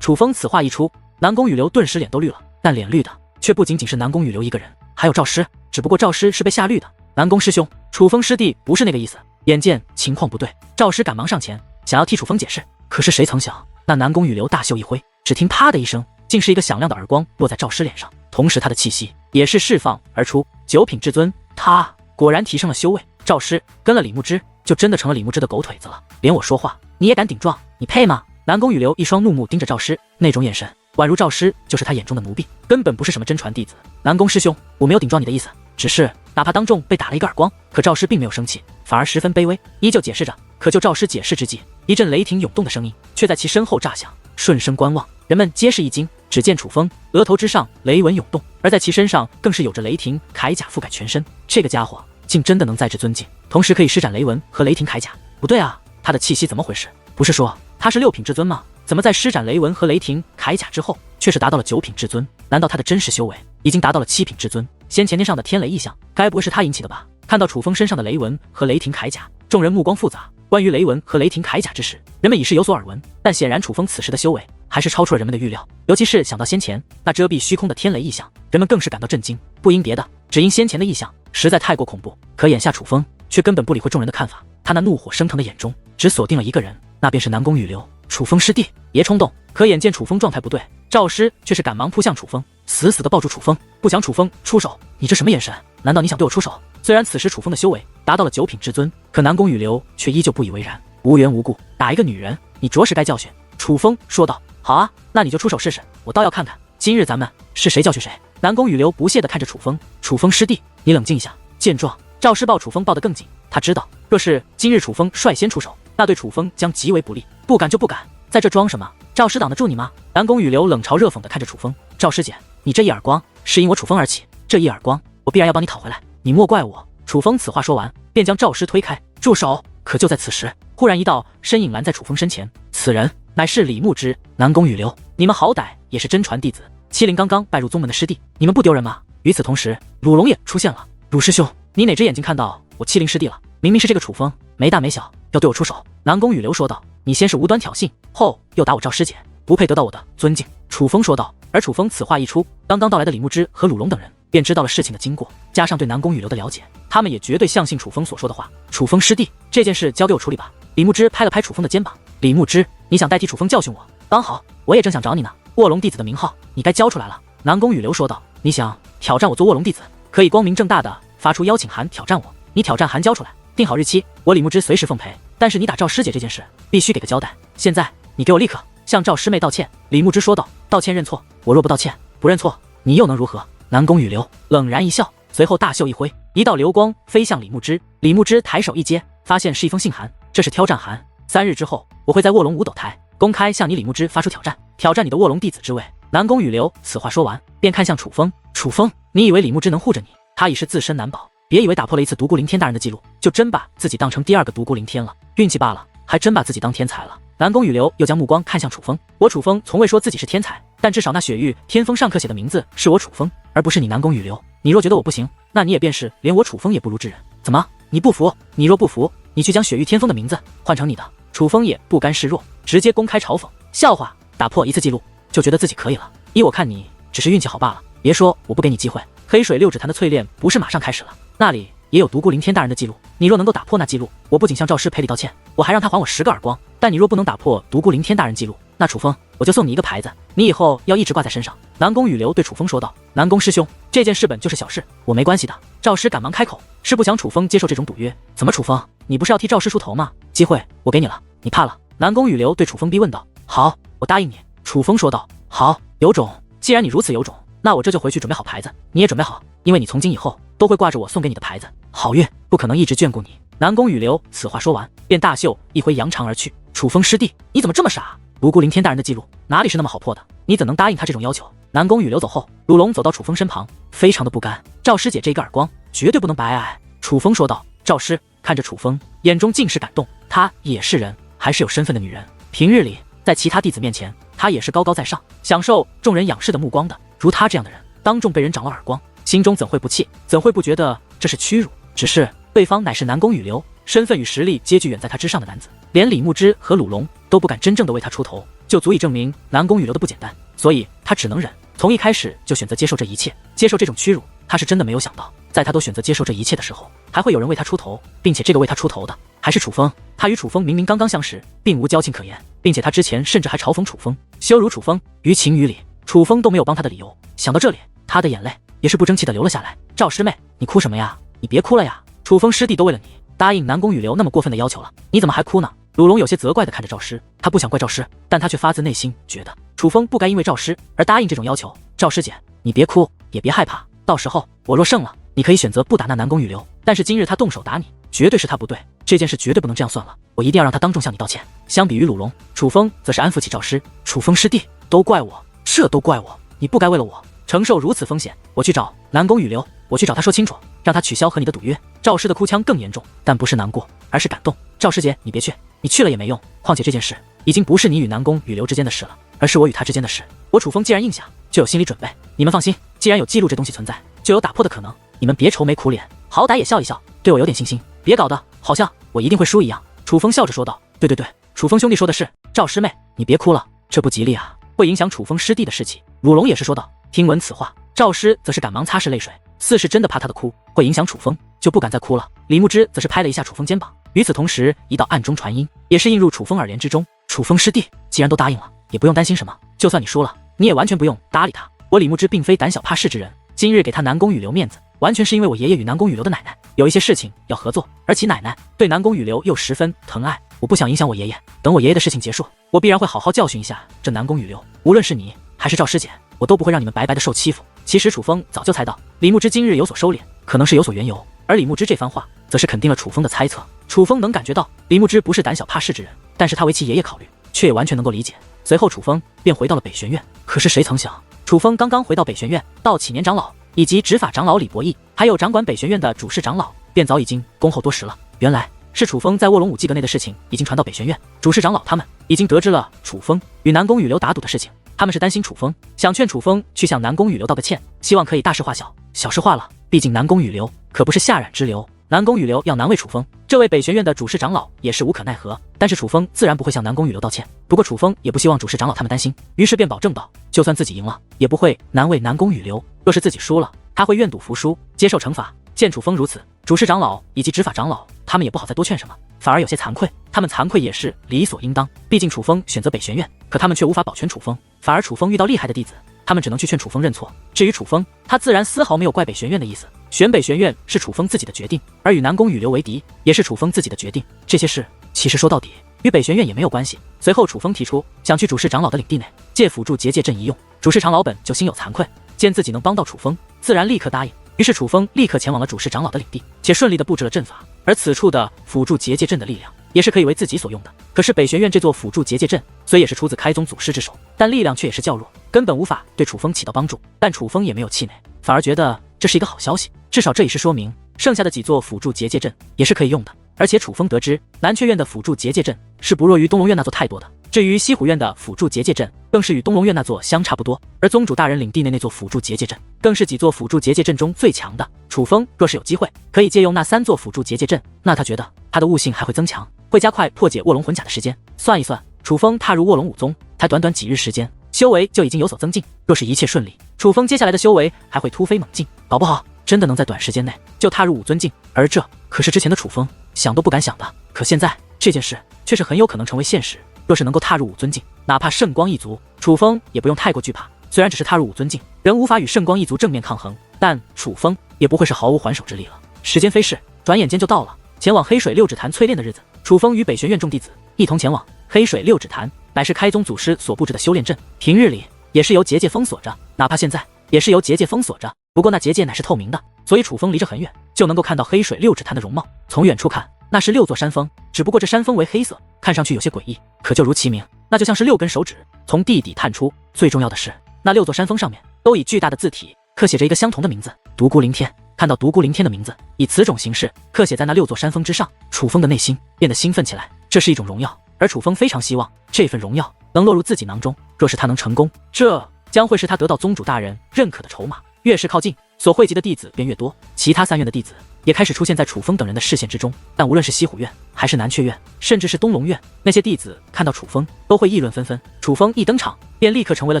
楚风此话一出，南宫羽流顿时脸都绿了，但脸绿的却不仅仅是南宫羽流一个人，还有赵师，只不过赵师是被吓绿的。南宫师兄，楚风师弟不是那个意思。眼见情况不对，赵师赶忙上前想要替楚风解释，可是谁曾想，那南宫羽流大袖一挥，只听啪的一声，竟是一个响亮的耳光落在赵师脸上，同时他的气息也是释放而出。九品至尊，他果然提升了修为。赵师跟了李牧之，就真的成了李牧之的狗腿子了，连我说话你也敢顶撞，你配吗？南宫羽流一双怒目盯着赵师，那种眼神宛如赵师就是他眼中的奴婢，根本不是什么真传弟子。南宫师兄，我没有顶撞你的意思，只是哪怕当众被打了一个耳光。可赵师并没有生气，反而十分卑微，依旧解释着。可就赵师解释之际，一阵雷霆涌动的声音却在其身后炸响，顺声观望，人们皆是一惊。只见楚风额头之上雷纹涌动，而在其身上更是有着雷霆铠甲覆盖全身。这个家伙竟真的能在至尊境，同时可以施展雷纹和雷霆铠甲。不对啊，他的气息怎么回事？不是说他是6品至尊吗？怎么在施展雷纹和雷霆铠甲之后，却是达到了9品至尊？难道他的真实修为已经达到了7品至尊？先前天上的天雷异象，该不会是他引起的吧？看到楚风身上的雷纹和雷霆铠甲，众人目光复杂。关于雷纹和雷霆铠甲之事，人们已是有所耳闻，但显然楚风此时的修为还是超出了人们的预料。尤其是想到先前那遮蔽虚空的天雷异象，人们更是感到震惊。不因别的，只因先前的异象实在太过恐怖。可眼下楚风却根本不理会众人的看法，他那怒火升腾的眼中只锁定了一个人，那便是南宫羽流。楚风师弟，别冲动。可眼见楚风状态不对，赵师却是赶忙扑向楚风，死死地抱住楚风，不想楚风出手。你这什么眼神？难道你想对我出手？虽然此时楚风的修为达到了9品至尊，可南宫羽流却依旧不以为然。无缘无故打一个女人，你着实该教训。楚风说道。好啊，那你就出手试试，我倒要看看今日咱们是谁教训谁。南宫羽流不屑地看着楚风。楚风师弟，你冷静一下。见状，赵师抱楚风抱得更紧，他知道若是今日楚风率先出手，那对楚风将极为不利。不敢就不敢，在这装什么？赵师挡得住你吗？南宫羽流冷嘲热讽地看着楚风。赵师姐，你这一耳光是因我楚风而起，这一耳光我必然要帮你讨回来，你莫怪我。楚风此话说完，便将赵师推开。住手！可就在此时，忽然一道身影拦在楚风身前，此人乃是李牧之。南宫羽流，你们好歹也是真传弟子，麒麟刚刚拜入宗门的师弟，你们不丢人吗？与此同时，鲁龙也出现了。鲁师兄，你哪只眼睛看到我麒麟师弟了？明明是这个楚风，没大没小要对我出手。南宫羽流说道。你先是无端挑衅，后又打我赵师姐，不配得到我的尊敬。楚风说道。而楚风此话一出，刚刚到来的李牧之和鲁龙等人便知道了事情的经过，加上对南宫羽流的了解，他们也绝对相信楚风所说的话。楚风师弟，这件事交给我处理吧。李牧之拍了拍楚风的肩膀。李牧之，你想代替楚风教训我？刚好我也正想找你呢。卧龙弟子的名号你该交出来了。南宫羽流说道。你想挑战我做卧龙弟子，可以光明正大的发出邀请函挑战我。你挑战函交出来，定好日期，我李牧之随时奉陪。但是你打赵师姐这件事必须给个交代，现在你给我立刻向赵师妹道歉。李牧之说道。道歉认错，我若不道歉不认错，你又能如何？南宫羽流冷然一笑，随后大袖一挥，一道流光飞向李牧之。李牧之抬手一接，发现是一封信函，这是挑战函。3日之后，我会在卧龙五斗台公开向你李牧之发出挑战，挑战你的卧龙弟子之位。南宫羽流此话说完，便看向楚风。楚风，你以为李牧之能护着你？他已是自身难保，别以为打破了一次独孤凌天大人的记录，就真把自己当成第2个独孤凌天了。运气罢了，还真把自己当天才了。南宫羽流又将目光看向楚风。我楚风从未说自己是天才，但至少那雪域天风上刻写的名字是我楚风，而不是你南宫羽流。你若觉得我不行，那你也便是连我楚风也不如之人。怎么，你不服？你若不服，你去将雪域天风的名字换成你的。楚风也不甘示弱，直接公开嘲讽。笑话，打破一次记录就觉得自己可以了？依我看你只是运气好罢了。别说我不给你机会，黑水六指坛的淬炼不是马上开始了，那里也有独孤凌天大人的记录。你若能够打破那记录，我不仅向赵师赔礼道歉，我还让他还我10个耳光。但你若不能打破独孤凌天大人记录，那楚风我就送你一个牌子，你以后要一直挂在身上。南宫羽流对楚风说道。南宫师兄，这件事本就是小事，我没关系的。赵师赶忙开口，是不想楚风接受这种赌约。怎么楚风，你不是要替赵师出头吗？机会我给你了，你怕了？南宫羽流对楚风逼问道。好，我答应你。楚风说道。好，有种，既然你如此有种，那我这就回去准备好牌子，你也准备好，因为你从今以后都会挂着我送给你的牌子。好运不可能一直眷顾你。南宫羽流此话说完，便大袖一挥扬长而去。楚风师弟，你怎么这么傻？独孤凌天大人的记录哪里是那么好破的？你怎能答应他这种要求？南宫羽流走后，鲁龙走到楚风身旁，非常的不甘。赵师姐这个耳光绝对不能白挨。楚风说道。赵师看着楚风，眼中尽是感动。她也是人，还是有身份的女人。平日里在其他弟子面前，她也是高高在上，享受众人仰视的目光的。如她这样的人，当众被人掌了耳光，心中怎会不气？怎会不觉得这是屈辱？只是对方乃是南宫羽流，身份与实力皆具远在他之上的男子，连李牧之和鲁龙都不敢真正的为他出头，就足以证明南宫羽流的不简单。所以他只能忍，从一开始就选择接受这一切，接受这种屈辱。他是真的没有想到，在他都选择接受这一切的时候，还会有人为他出头，并且这个为他出头的还是楚风。他与楚风明明刚刚相识，并无交情可言，并且他之前甚至还嘲讽楚风、羞辱楚风，于情于理，楚风都没有帮他的理由。想到这里，他的眼泪也是不争气的流了下来。赵师妹，你哭什么呀？你别哭了呀！楚风师弟都为了你答应南宫羽流那么过分的要求了，你怎么还哭呢？鲁龙有些责怪的看着赵师，他不想怪赵师，但他却发自内心觉得楚风不该因为赵师而答应这种要求。赵师姐，你别哭，也别害怕，到时候我若胜了，你可以选择不打那南宫羽流，但是今日他动手打你，绝对是他不对，这件事绝对不能这样算了，我一定要让他当众向你道歉。相比于鲁龙，楚风则是安抚起赵师。楚风师弟，都怪我，这都怪我，你不该为了我承受如此风险。我去找南宫羽流，我去找他说清楚，让他取消和你的赌约。赵师的哭腔更严重，但不是难过，而是感动。赵师姐，你别去，你去了也没用，况且这件事已经不是你与南宫羽流之间的事了，而是我与他之间的事。我楚风既然应下，就有心理准备。你们放心，既然有记录这东西存在，就有打破的可能。你们别愁眉苦脸，好歹也笑一笑，对我有点信心，别搞得好像我一定会输一样。楚风笑着说道。对，楚风兄弟说的是。赵师妹，你别哭了，这不吉利啊，会影响楚风师弟的士气。鲁龙也是说道。听闻此话，赵师则是赶忙擦拭泪水，似是真的怕他的哭会影响楚风，就不敢再哭了。李牧之则是拍了一下楚风肩膀，与此同时，一道暗中传音也是映入楚风耳帘之中。楚风师弟，既然都答应了，也不用担心什么，就算你输了，你也完全不用搭理他。我李牧之并非胆小怕事之人，今日给他南宫羽流面子，完全是因为我爷爷与南宫羽流的奶奶有一些事情要合作，而其奶奶对南宫羽流又十分疼爱，我不想影响我爷爷。等我爷爷的事情结束，我必然会好好教训一下这南宫羽流。无论是你还是赵师姐，我都不会让你们白白的受欺负。其实楚风早就猜到李牧之今日有所收敛，可能是有所缘由，而李牧之这番话则是肯定了楚风的猜测。楚风能感觉到李牧之不是胆小怕事之人，但是他为其爷爷考虑，却也完全能够理解。随后楚风便回到了北玄院，可是谁曾想，楚风刚刚回到北玄院，到启年长老以及执法长老李博义，还有掌管北玄院的主事长老，便早已经恭候多时了。原来是楚风在卧龙舞祭阁内的事情已经传到北玄院，主事长老他们已经得知了楚风与南宫羽流打赌的事情，他们是担心楚风，想劝楚风去向南宫羽流道个歉，希望可以大事化小，小事化了，毕竟南宫羽流可不是下染之流，南宫羽流要难为楚风，这位北玄院的主事长老也是无可奈何。但是楚风自然不会向南宫羽流道歉，不过楚风也不希望主事长老他们担心，于是便保证道，就算自己赢了，也不会难为南宫羽流，若是自己输了，他会愿赌服输，接受惩罚。见楚风如此，主事长老以及执法长老他们也不好再多劝什么，反而有些惭愧。他们惭愧也是理所应当，毕竟楚风选择北玄院，可他们却无法保全楚风，反而楚风遇到厉害的弟子，他们只能去劝楚风认错。至于楚风，他自然丝毫没有怪北玄院的意思，选北玄院是楚风自己的决定，而与南宫羽流为敌也是楚风自己的决定。这些事其实说到底与北玄院也没有关系。随后楚风提出想去主事长老的领地内借辅助结界阵一用，主事长老本就心有惭愧，见自己能帮到楚风，自然立刻答应。于是楚风立刻前往了主事长老的领地，且顺利的布置了阵法。而此处的辅助结界阵的力量也是可以为自己所用的。可是北玄院这座辅助结界阵虽也是出自开宗祖师之手，但力量却也是较弱，根本无法对楚风起到帮助。但楚风也没有气馁，反而觉得这是一个好消息，至少这也是说明剩下的几座辅助结界阵也是可以用的。而且楚风得知南阙院的辅助结界阵是不弱于东龙院那座太多的，至于西虎院的辅助结界阵更是与东龙院那座相差不多，而宗主大人领地内那座辅助结界阵更是几座辅助结界阵中最强的。楚风若是有机会可以借用那3座辅助结界阵，那他觉得他的悟性还会增强，会加快破解卧龙魂甲的时间。算一算，楚风踏入卧龙武宗才短短几日时间，修为就已经有所增进。若是一切顺利，楚风接下来的修为还会突飞猛进，搞不好真的能在短时间内就踏入武尊境，而这可是之前的楚风想都不敢想的。可现在这件事却是很有可能成为现实。若是能够踏入武尊境，哪怕圣光一族，楚风也不用太过惧怕。虽然只是踏入武尊境，仍无法与圣光一族正面抗衡，但楚风也不会是毫无还手之力了。时间飞逝，转眼间就到了前往黑水六指潭淬炼的日子。楚风与北玄院众弟子一同前往黑水六指潭，乃是开宗祖师所布置的修炼阵，平日里也是由结界封锁着，哪怕现在也是由结界封锁着。不过那结界乃是透明的，所以楚风离着很远就能够看到黑水六指潭的容貌。从远处看，那是6座山峰，只不过这山峰为黑色，看上去有些诡异，可就如其名，那就像是6根手指从地底探出。最重要的是，那6座山峰上面都以巨大的字体刻写着一个相同的名字——独孤凌天。看到独孤凌天的名字以此种形式刻写在那6座山峰之上，楚风的内心变得兴奋起来。这是一种荣耀，而楚风非常希望这份荣耀能落入自己囊中。若是他能成功，这将会是他得到宗主大人认可的筹码。越是靠近，所汇集的弟子便越多。其他3院的弟子也开始出现在楚风等人的视线之中。但无论是西虎院，还是南阙院，甚至是东龙院，那些弟子看到楚风都会议论纷纷。楚风一登场，便立刻成为了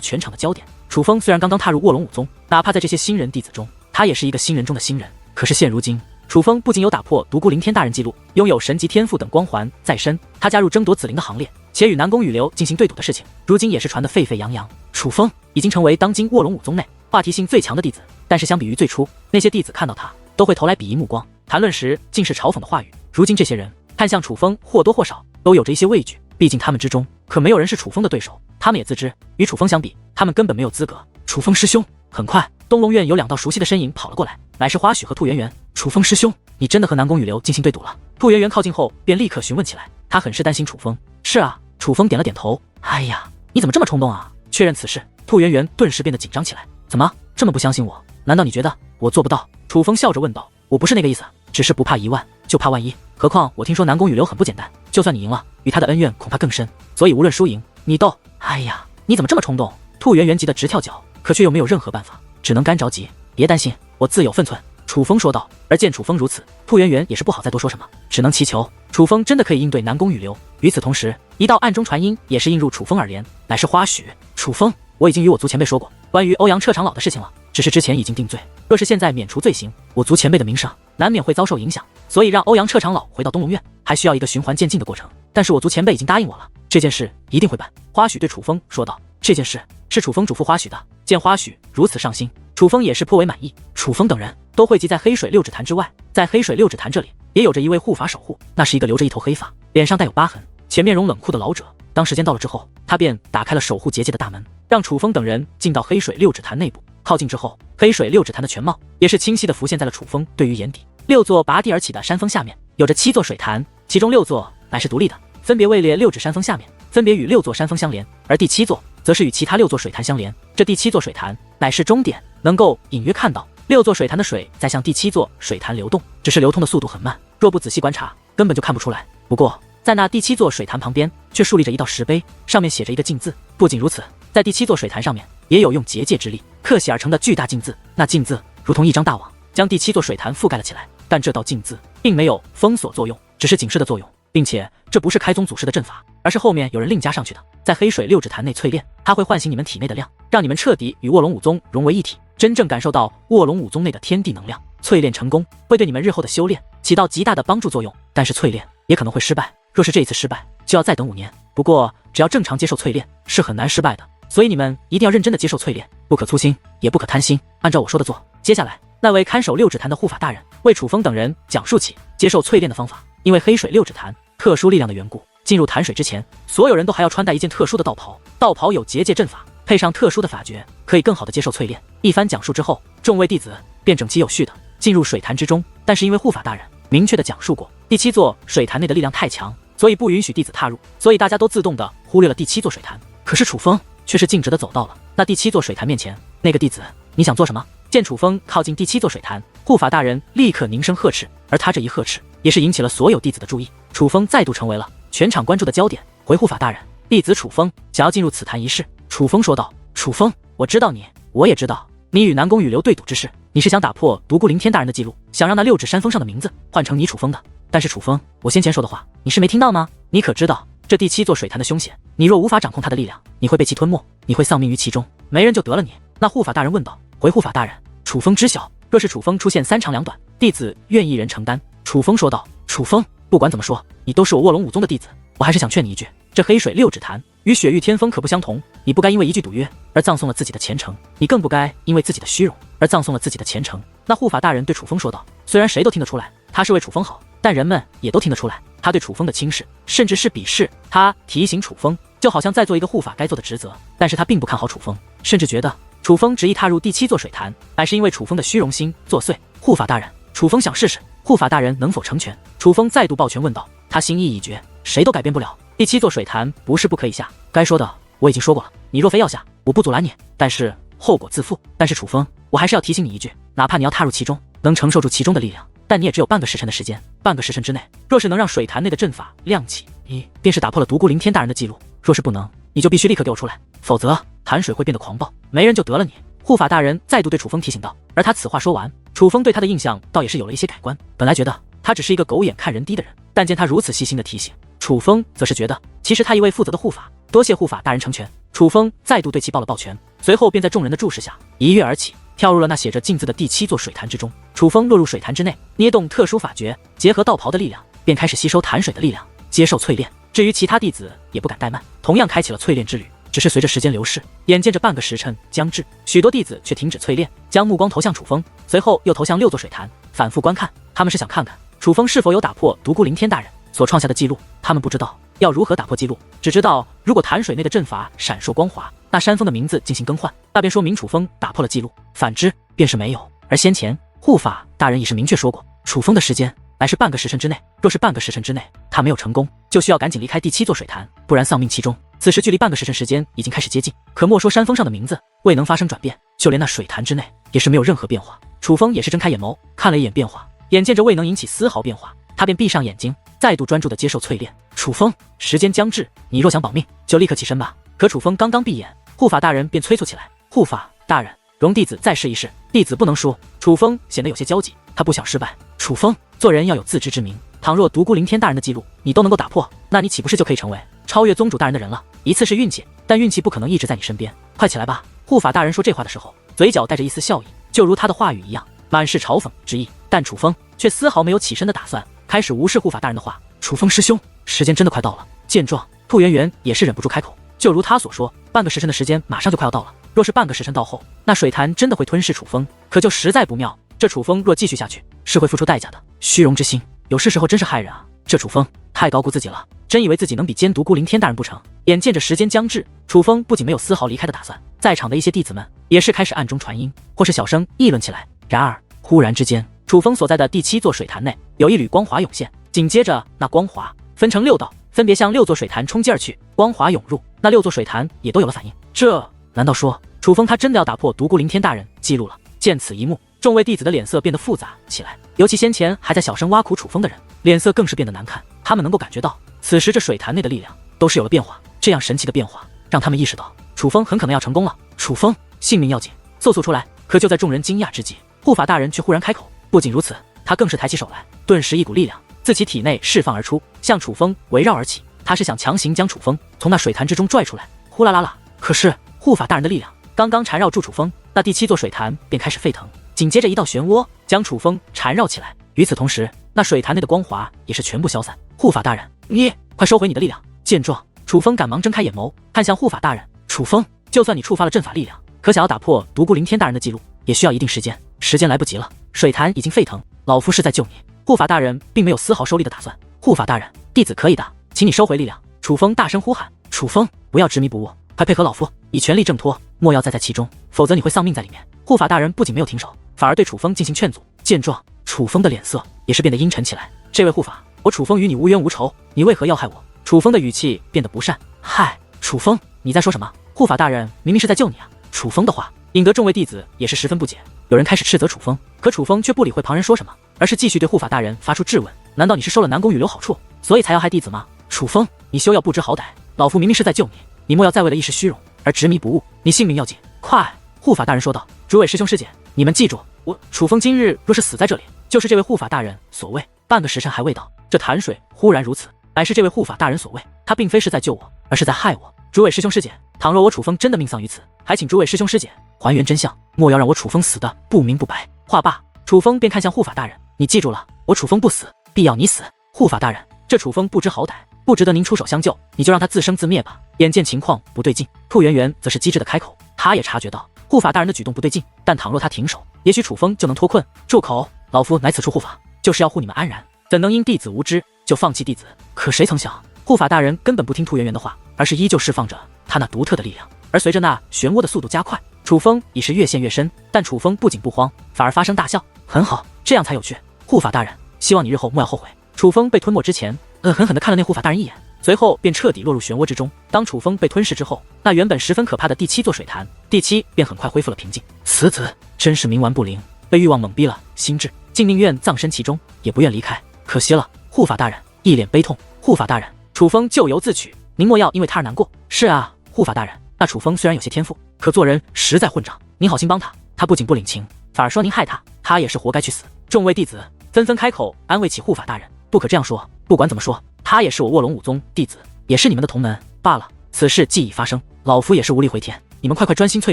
全场的焦点。楚风虽然刚刚踏入卧龙武宗，哪怕在这些新人弟子中，他也是一个新人中的新人。可是现如今，楚风不仅有打破独孤凌天大人纪录，拥有神级天赋等光环在身，他加入争夺紫灵的行列，且与南宫羽流进行对赌的事情，如今也是传得沸沸扬扬。楚风已经成为当今卧龙武宗内话题性最强的弟子。但是相比于最初，那些弟子看到他都会投来鄙夷目光，谈论时尽是嘲讽的话语。如今这些人看向楚风，或多或少都有着一些畏惧，毕竟他们之中可没有人是楚风的对手。他们也自知与楚风相比，他们根本没有资格。楚风师兄，很快东龙院有2道熟悉的身影跑了过来，乃是花许和兔圆圆。楚风师兄，你真的和南宫羽流进行对赌了？兔圆圆靠近后便立刻询问起来，他很是担心楚风。是啊，楚风点了点头。哎呀，你怎么这么冲动啊？确认此事，兔圆圆顿时变得紧张起来。怎么这么不相信我？难道你觉得我做不到？楚风笑着问道。我不是那个意思，只是不怕1万，就怕万一。何况我听说南宫羽流很不简单，就算你赢了，与他的恩怨恐怕更深。所以无论输赢，你都……哎呀，你怎么这么冲动？兔圆圆急得直跳脚，可却又没有任何办法，只能干着急。别担心，我自有分寸。楚风说道。而见楚风如此，兔圆圆也是不好再多说什么，只能祈求楚风真的可以应对南宫羽流。与此同时，一道暗中传音也是映入楚风耳帘，乃是花许。楚风，我已经与我族前辈说过关于欧阳彻长老的事情了，只是之前已经定罪，若是现在免除罪行，我族前辈的名声难免会遭受影响，所以让欧阳彻长老回到东龙院，还需要一个循环渐进的过程。但是我族前辈已经答应我了，这件事一定会办。花许对楚风说道。这件事是楚风嘱咐花许的。见花许如此上心，楚风也是颇为满意。楚风等人都汇集在黑水六指潭之外，在黑水六指潭这里也有着一位护法守护，那是一个留着一头黑发，脸上带有疤痕且面容冷酷的老者。当时间到了之后，他便打开了守护结界的大门，让楚风等人进到黑水六指潭内部。靠近之后，黑水六指潭的全貌也是清晰地浮现在了楚风对于眼底。6座拔地而起的山峰下面有着7座水潭，其中6座乃是独立的，分别位列6指山峰下面，分别与6座山峰相连，而第7座则是与其他6座水潭相连。这第7座水潭乃是终点，能够隐约看到6座水潭的水在向第7座水潭流动，只是流通的速度很慢，若不仔细观察，根本就看不出来。不过在那第7座水潭旁边却竖立着一道石碑，上面写着一个禁字。不仅如此，在第7座水潭上面也有用结界之力刻写而成的巨大禁字，那禁字如同一张大网，将第7座水潭覆盖了起来。但这道禁字并没有封锁作用，只是警示的作用，并且这不是开宗祖师的阵法，而是后面有人另加上去的。在黑水六指潭内淬炼，它会唤醒你们体内的量，让你们彻底与卧龙武宗融为一体，真正感受到卧龙武宗内的天地能量。淬炼成功会对你们日后的修炼起到极大的帮助作用，但是淬炼也可能会失败，若是这一次失败，就要再等5年。不过只要正常接受淬炼，是很难失败的，所以你们一定要认真的接受淬炼，不可粗心，也不可贪心，按照我说的做。接下来那位看守六指潭的护法大人为楚风等人讲述起接受淬炼的方法。因为黑水六指潭特殊力量的缘故，进入潭水之前，所有人都还要穿戴一件特殊的道袍，道袍有结界阵法，配上特殊的法诀，可以更好的接受淬炼。一番讲述之后，众位弟子便整齐有序的进入水潭之中。但是因为护法大人明确的讲述过，第7座水潭内的力量太强，所以不允许弟子踏入，所以大家都自动的忽略了第7座水潭。可是楚风却是径直的走到了那第7座水潭面前。那个弟子，你想做什么？见楚风靠近第7座水潭，护法大人立刻凝声呵斥，而他这一呵斥也是引起了所有弟子的注意。楚风再度成为了全场关注的焦点。回护法大人，弟子楚风想要进入此潭一事。楚风说道。楚风，我知道你，我也知道你与南宫羽流对赌之事，你是想打破独孤凌天大人的记录，想让那6指山峰上的名字换成你楚风的。但是楚风，我先前说的话你是没听到吗？你可知道这第7座水潭的凶险，你若无法掌控它的力量，你会被其吞没，你会丧命于其中，没人就得了你。那护法大人问道。回护法大人，楚风知晓，若是楚风出现3长2短，弟子愿一人承担。楚风说道。楚风，不管怎么说，你都是我卧龙武宗的弟子，我还是想劝你一句，这黑水6指潭与雪域天峰可不相同，你不该因为一句赌约而葬送了自己的前程，你更不该因为自己的虚荣而葬送了自己的前程。那护法大人对楚风说道。虽然谁都听得出来他是为楚风好，但人们也都听得出来他对楚风的轻视，甚至是鄙视。他提醒楚风，就好像在做一个护法该做的职责，但是他并不看好楚风，甚至觉得楚风执意踏入第7座水潭，乃是因为楚风的虚荣心作祟。护法大人，楚风想试试，护法大人能否成全？楚风再度抱拳问道。他心意已决，谁都改变不了。第7座水潭不是不可以下，该说的我已经说过了，你若非要下，我不阻拦你，但是后果自负。但是楚风，我还是要提醒你一句，哪怕你要踏入其中，能承受住其中的力量，但你也只有半个时辰的时间。半个时辰之内，若是能让水潭内的阵法亮起，你便是打破了独孤凌天大人的记录；若是不能，你就必须立刻给我出来，否则潭水会变得狂暴，没人就得了你。护法大人再度对楚风提醒道。而他此话说完，楚风对他的印象倒也是有了一些改观。本来觉得他只是一个狗眼看人低的人，但见他如此细心的提醒，楚风则是觉得其实他一位负责的护法。多谢护法大人成全。楚风再度对其抱了抱拳，随后便在众人的注视下一跃而起，跳入了那写着“镜”字的第7座水潭之中。楚风落入水潭之内，捏动特殊法诀，结合道袍的力量，便开始吸收潭水的力量，接受淬炼。至于其他弟子也不敢怠慢，同样开启了淬炼之旅。只是随着时间流逝，眼见着半个时辰将至，许多弟子却停止淬炼，将目光投向楚风，随后又投向6座水潭，反复观看。他们是想看看楚风是否有打破独孤凌天大人所创下的记录。他们不知道要如何打破记录，只知道如果潭水内的阵法闪烁光滑，那山峰的名字进行更换，那便说明楚风打破了记录；反之便是没有。而先前护法大人已是明确说过，楚风的时间乃是半个时辰之内，若是半个时辰之内他没有成功，就需要赶紧离开第7座水潭，不然丧命其中。此时距离半个时辰时间已经开始接近，可莫说山峰上的名字未能发生转变，就连那水潭之内也是没有任何变化。楚风也是睁开眼眸看了一眼变化，眼见着未能引起丝毫变化，他便闭上眼睛，再度专注地接受淬炼。楚风，时间将至，你若想保命，就立刻起身吧。可楚风刚刚闭眼，护法大人便催促起来：“护法大人，容弟子再试一试，弟子不能输。”楚风显得有些焦急，他不想失败。楚风，做人要有自知之明，倘若独孤凌天大人的记录你都能够打破，那你岂不是就可以成为超越宗主大人的人了？一次是运气，但运气不可能一直在你身边。快起来吧！护法大人说这话的时候，嘴角带着一丝笑意，就如他的话语一样，满是嘲讽之意。但楚风却丝毫没有起身的打算，开始无视护法大人的话。楚风师兄，时间真的快到了。见状，兔圆圆也是忍不住开口，就如他所说，半个时辰的时间马上就快要到了。若是半个时辰到后，那水潭真的会吞噬楚风，可就实在不妙。这楚风若继续下去，是会付出代价的。虚荣之心，有些时候真是害人啊！这楚风太高估自己了，真以为自己能比肩独孤凌天大人不成？眼见着时间将至，楚风不仅没有丝毫离开的打算，在场的一些弟子们也是开始暗中传音，或是小声议论起来。然而，忽然之间，楚风所在的第7座水潭内有一缕光华涌现，紧接着那光华分成6道，分别向6座水潭冲击而去。光华涌入，那6座水潭也都有了反应。这难道说楚风他真的要打破独孤凌天大人记录了？见此一幕，众位弟子的脸色变得复杂起来，尤其先前还在小声挖苦楚风的人，脸色更是变得难看。他们能够感觉到，此时这水潭内的力量都是有了变化，这样神奇的变化让他们意识到楚风很可能要成功了。楚风，性命要紧，速速出来！可就在众人惊讶之际，护法大人却忽然开口。不仅如此，他更是抬起手来，顿时一股力量自其体内释放而出，向楚风围绕而起。他是想强行将楚风从那水潭之中拽出来。呼啦啦啦！可是护法大人的力量刚刚缠绕住楚风，那第7座水潭便开始沸腾，紧接着一道漩涡将楚风缠绕起来。与此同时，那水潭内的光华也是全部消散。护法大人，你快收回你的力量！见状，楚风赶忙睁开眼眸，看向护法大人。楚风，就算你触发了阵法力量，可想要打破独孤凌天大人的记录，也需要一定时间。时间来不及了，水潭已经沸腾，老夫是在救你。护法大人并没有丝毫收力的打算。护法大人，弟子可以的，请你收回力量！楚风大声呼喊。楚风，不要执迷不悟，快配合老夫，以全力挣脱，莫要再在其中，否则你会丧命在里面。护法大人不仅没有停手，反而对楚风进行劝阻。见状，楚风的脸色也是变得阴沉起来。这位护法，我楚风与你无冤无仇，你为何要害我？楚风的语气变得不善。嗨，楚风，你在说什么？护法大人明明是在救你啊！楚风的话引得众位弟子也是十分不解，有人开始斥责楚风，可楚风却不理会旁人说什么，而是继续对护法大人发出质问。难道你是收了南宫羽流好处，所以才要害弟子吗？楚风，你休要不知好歹，老夫明明是在救你，你莫要再为了一时虚荣而执迷不悟，你性命要紧！快！护法大人说道。诸位师兄师姐，你们记住，我楚风今日若是死在这里，就是这位护法大人所谓半个时辰还未到，这潭水忽然如此，乃是这位护法大人所谓，他并非是在救我，而是在害我。诸位师兄师姐，倘若我楚风真的命丧于此，还请诸位师兄师姐还原真相，莫要让我楚风死的不明不白。话罢，楚风便看向护法大人，你记住了，我楚风不死，必要你死。护法大人，这楚风不知好歹，不值得您出手相救，你就让他自生自灭吧。眼见情况不对劲，兔圆圆则是机智的开口，他也察觉到护法大人的举动不对劲，但倘若他停手，也许楚风就能脱困。住口！老夫乃此处护法，就是要护你们安然，怎能因弟子无知就放弃弟子？可谁曾想，护法大人根本不听兔圆圆的话，而是依旧释放着他那独特的力量。而随着那漩涡的速度加快，楚风已是越陷越深，但楚风不仅不慌，反而发声大笑。很好，这样才有趣。护法大人，希望你日后莫要后悔。楚风被吞没之前，狠狠地看了那护法大人一眼，随后便彻底落入漩涡之中。当楚风被吞噬之后，那原本十分可怕的第7座水潭，第7便很快恢复了平静。此子真是冥顽不灵，被欲望蒙蔽了心智，竟宁愿葬身其中，也不愿离开。可惜了，护法大人一脸悲痛。护法大人，楚风咎由自取，您莫要因为他而难过。是啊，护法大人，那楚风虽然有些天赋，可做人实在混账，您好心帮他，他不仅不领情，反而说您害他，他也是活该去死。众位弟子纷纷开口安慰起护法大人，不可这样说，不管怎么说，他也是我卧龙武宗弟子，也是你们的同门罢了。此事既已发生，老夫也是无力回天，你们快专心淬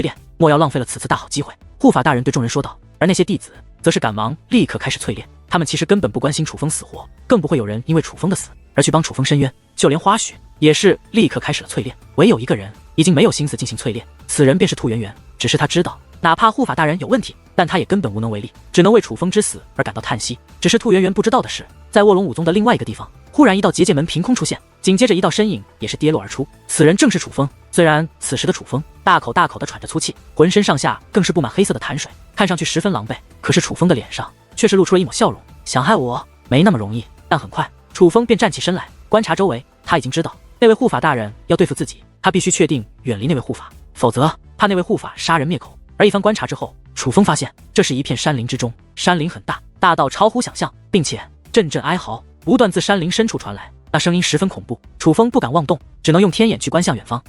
炼，莫要浪费了此次大好机会。护法大人对众人说道，而那些弟子则是赶忙立刻开始淬炼。他们其实根本不关心楚风死活，更不会有人因为楚风的死而去帮楚风伸冤，就连花絮也是立刻开始了淬炼。唯有一个人已经没有心思进行淬炼，此人便是兔圆圆。只是他知道，哪怕护法大人有问题，但他也根本无能为力，只能为楚风之死而感到叹息。只是兔圆圆不知道的是，在卧龙武宗的另外一个地方，忽然一道结界门凭空出现，紧接着一道身影也是跌落而出。此人正是楚风。虽然此时的楚风大口地喘着粗气，浑身上下更是布满黑色的痰水，看上去十分狼狈，可是楚风的脸上却是露出了一抹笑容。想害我没那么容易。但很快楚风便站起身来观察周围，他已经知道那位护法大人要对付自己，他必须确定远离那位护法，否则怕那位护法杀人灭口。而一番观察之后，楚风发现这是一片山林之中，山林很大，大到超乎想象，并且阵阵哀嚎不断自山林深处传来，那声音十分恐怖。楚风不敢妄动，只能用天眼去观向远方。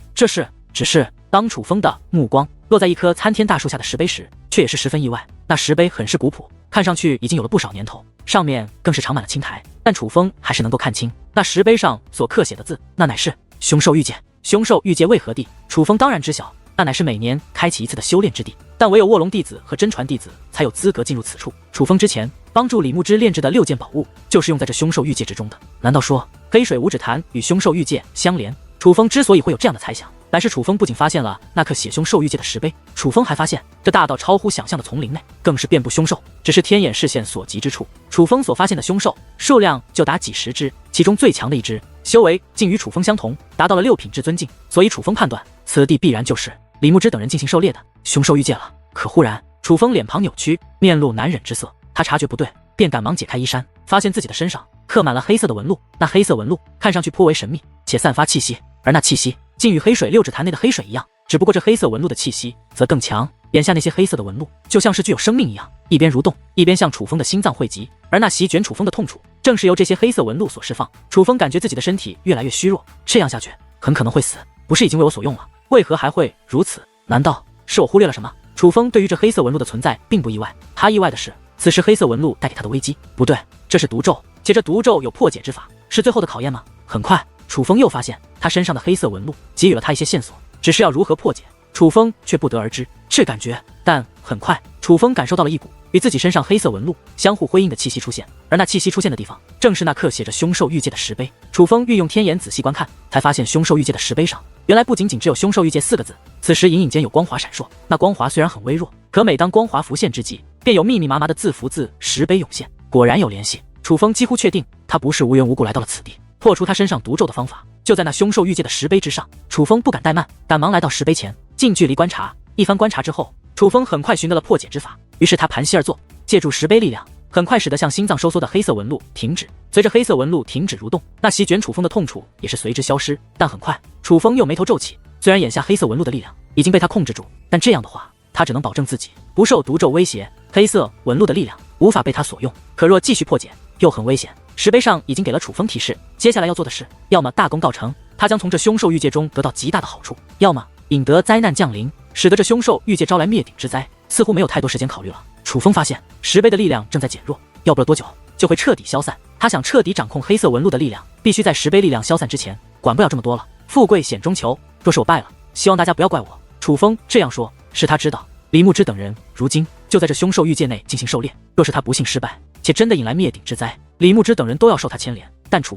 只是当楚风的目光落在一棵参天大树下的石碑时，却也是十分意外。那石碑很是古朴，看上去已经有了不少年头，上面更是长满了青苔，但楚风还是能够看清那石碑上所刻写的字，那乃是凶兽玉界。凶兽玉界为何地？楚风当然知晓，那乃是每年开启一次的修炼之地，但唯有卧龙弟子和真传弟子才有资格进入此处。楚风之前帮助李牧之炼制的6件宝物，就是用在这凶兽玉界之中的。难道说黑水五指坛与凶兽玉界相连？楚风之所以会有这样的猜想，但是楚风不仅发现了那颗写凶兽玉界的石碑，楚风还发现这大到超乎想象的丛林内更是遍布凶兽。只是天眼视线所及之处，楚风所发现的凶兽数量就达几十只，其中最强的一只修为竟与楚风相同，达到了6品至尊境，所以楚风判断此地必然就是李牧之等人进行狩猎的凶兽玉界了。可忽然楚风脸庞扭曲，面露难忍之色，他察觉不对，便赶忙解开衣衫，发现自己的身上刻满了黑色的纹路。那黑色纹路看上去颇为神秘，且散发气息，而那气息竟与黑水6指坛内的黑水一样，只不过这黑色纹路的气息则更强。眼下那些黑色的纹路就像是具有生命一样，一边蠕动，一边向楚风的心脏汇集，而那席卷楚风的痛楚正是由这些黑色纹路所释放。楚风感觉自己的身体越来越虚弱，这样下去很可能会死，不是已经为我所用了，为何还会如此？难道是我忽略了什么？楚风对于这黑色纹路的存在并不意外，他意外的是此时黑色纹路带给他的危机。不对，这是毒咒，且这毒咒有破解之法，是最后的考验吗？很快楚风又发现他身上的黑色纹路给予了他一些线索，只是要如何破解，楚风却不得而知。是感觉，但很快楚风感受到了一股与自己身上黑色纹路相互辉映的气息出现，而那气息出现的地方正是那刻写着凶兽玉界的石碑。楚风运用天眼仔细观看，才发现凶兽玉界的石碑上原来不仅仅只有凶兽玉界4个字，此时隐隐间有光华闪烁。那光华虽然很微弱，可每当光华浮现之际，便有密密麻麻的字符自石碑涌现，果然有联系。楚风几乎确定他不是无缘无故来到了此地，破除他身上毒咒的方法就在那凶兽玉界的石碑之上。楚风不敢怠慢，赶忙来到石碑前，近距离观察。一番观察之后，楚风很快寻得了破解之法，于是他盘膝而坐，借助石碑力量，很快使得向心脏收缩的黑色纹路停止。随着黑色纹路停止蠕动，那席卷楚风的痛楚也是随之消失。但很快楚风又眉头皱起，虽然眼下黑色纹路的力量已经被他控制住，但这样的话他只能保证自己不受毒咒威胁，黑色纹路的力量无法被他所用。可若继续破解又很危险，石碑上已经给了楚风提示，接下来要做的是要么大功告成，他将从这凶兽玉界中得到极大的好处，要么引得灾难降临，使得这凶兽玉界招来灭顶之灾。似乎没有太多时间考虑了，楚风发现石碑的力量正在减弱，要不了多久就会彻底消散。他想彻底掌控黑色纹路的力量，必须在石碑力量消散之前，管不了这么多了。富贵险中求，若是我败了，希望大家不要怪我。楚风这样说，是他知道李牧之等人如今就在这凶兽玉界内进行狩猎，若是他不幸失败，且真的引来灭顶之灾，李牧之等人都要受他牵连。但楚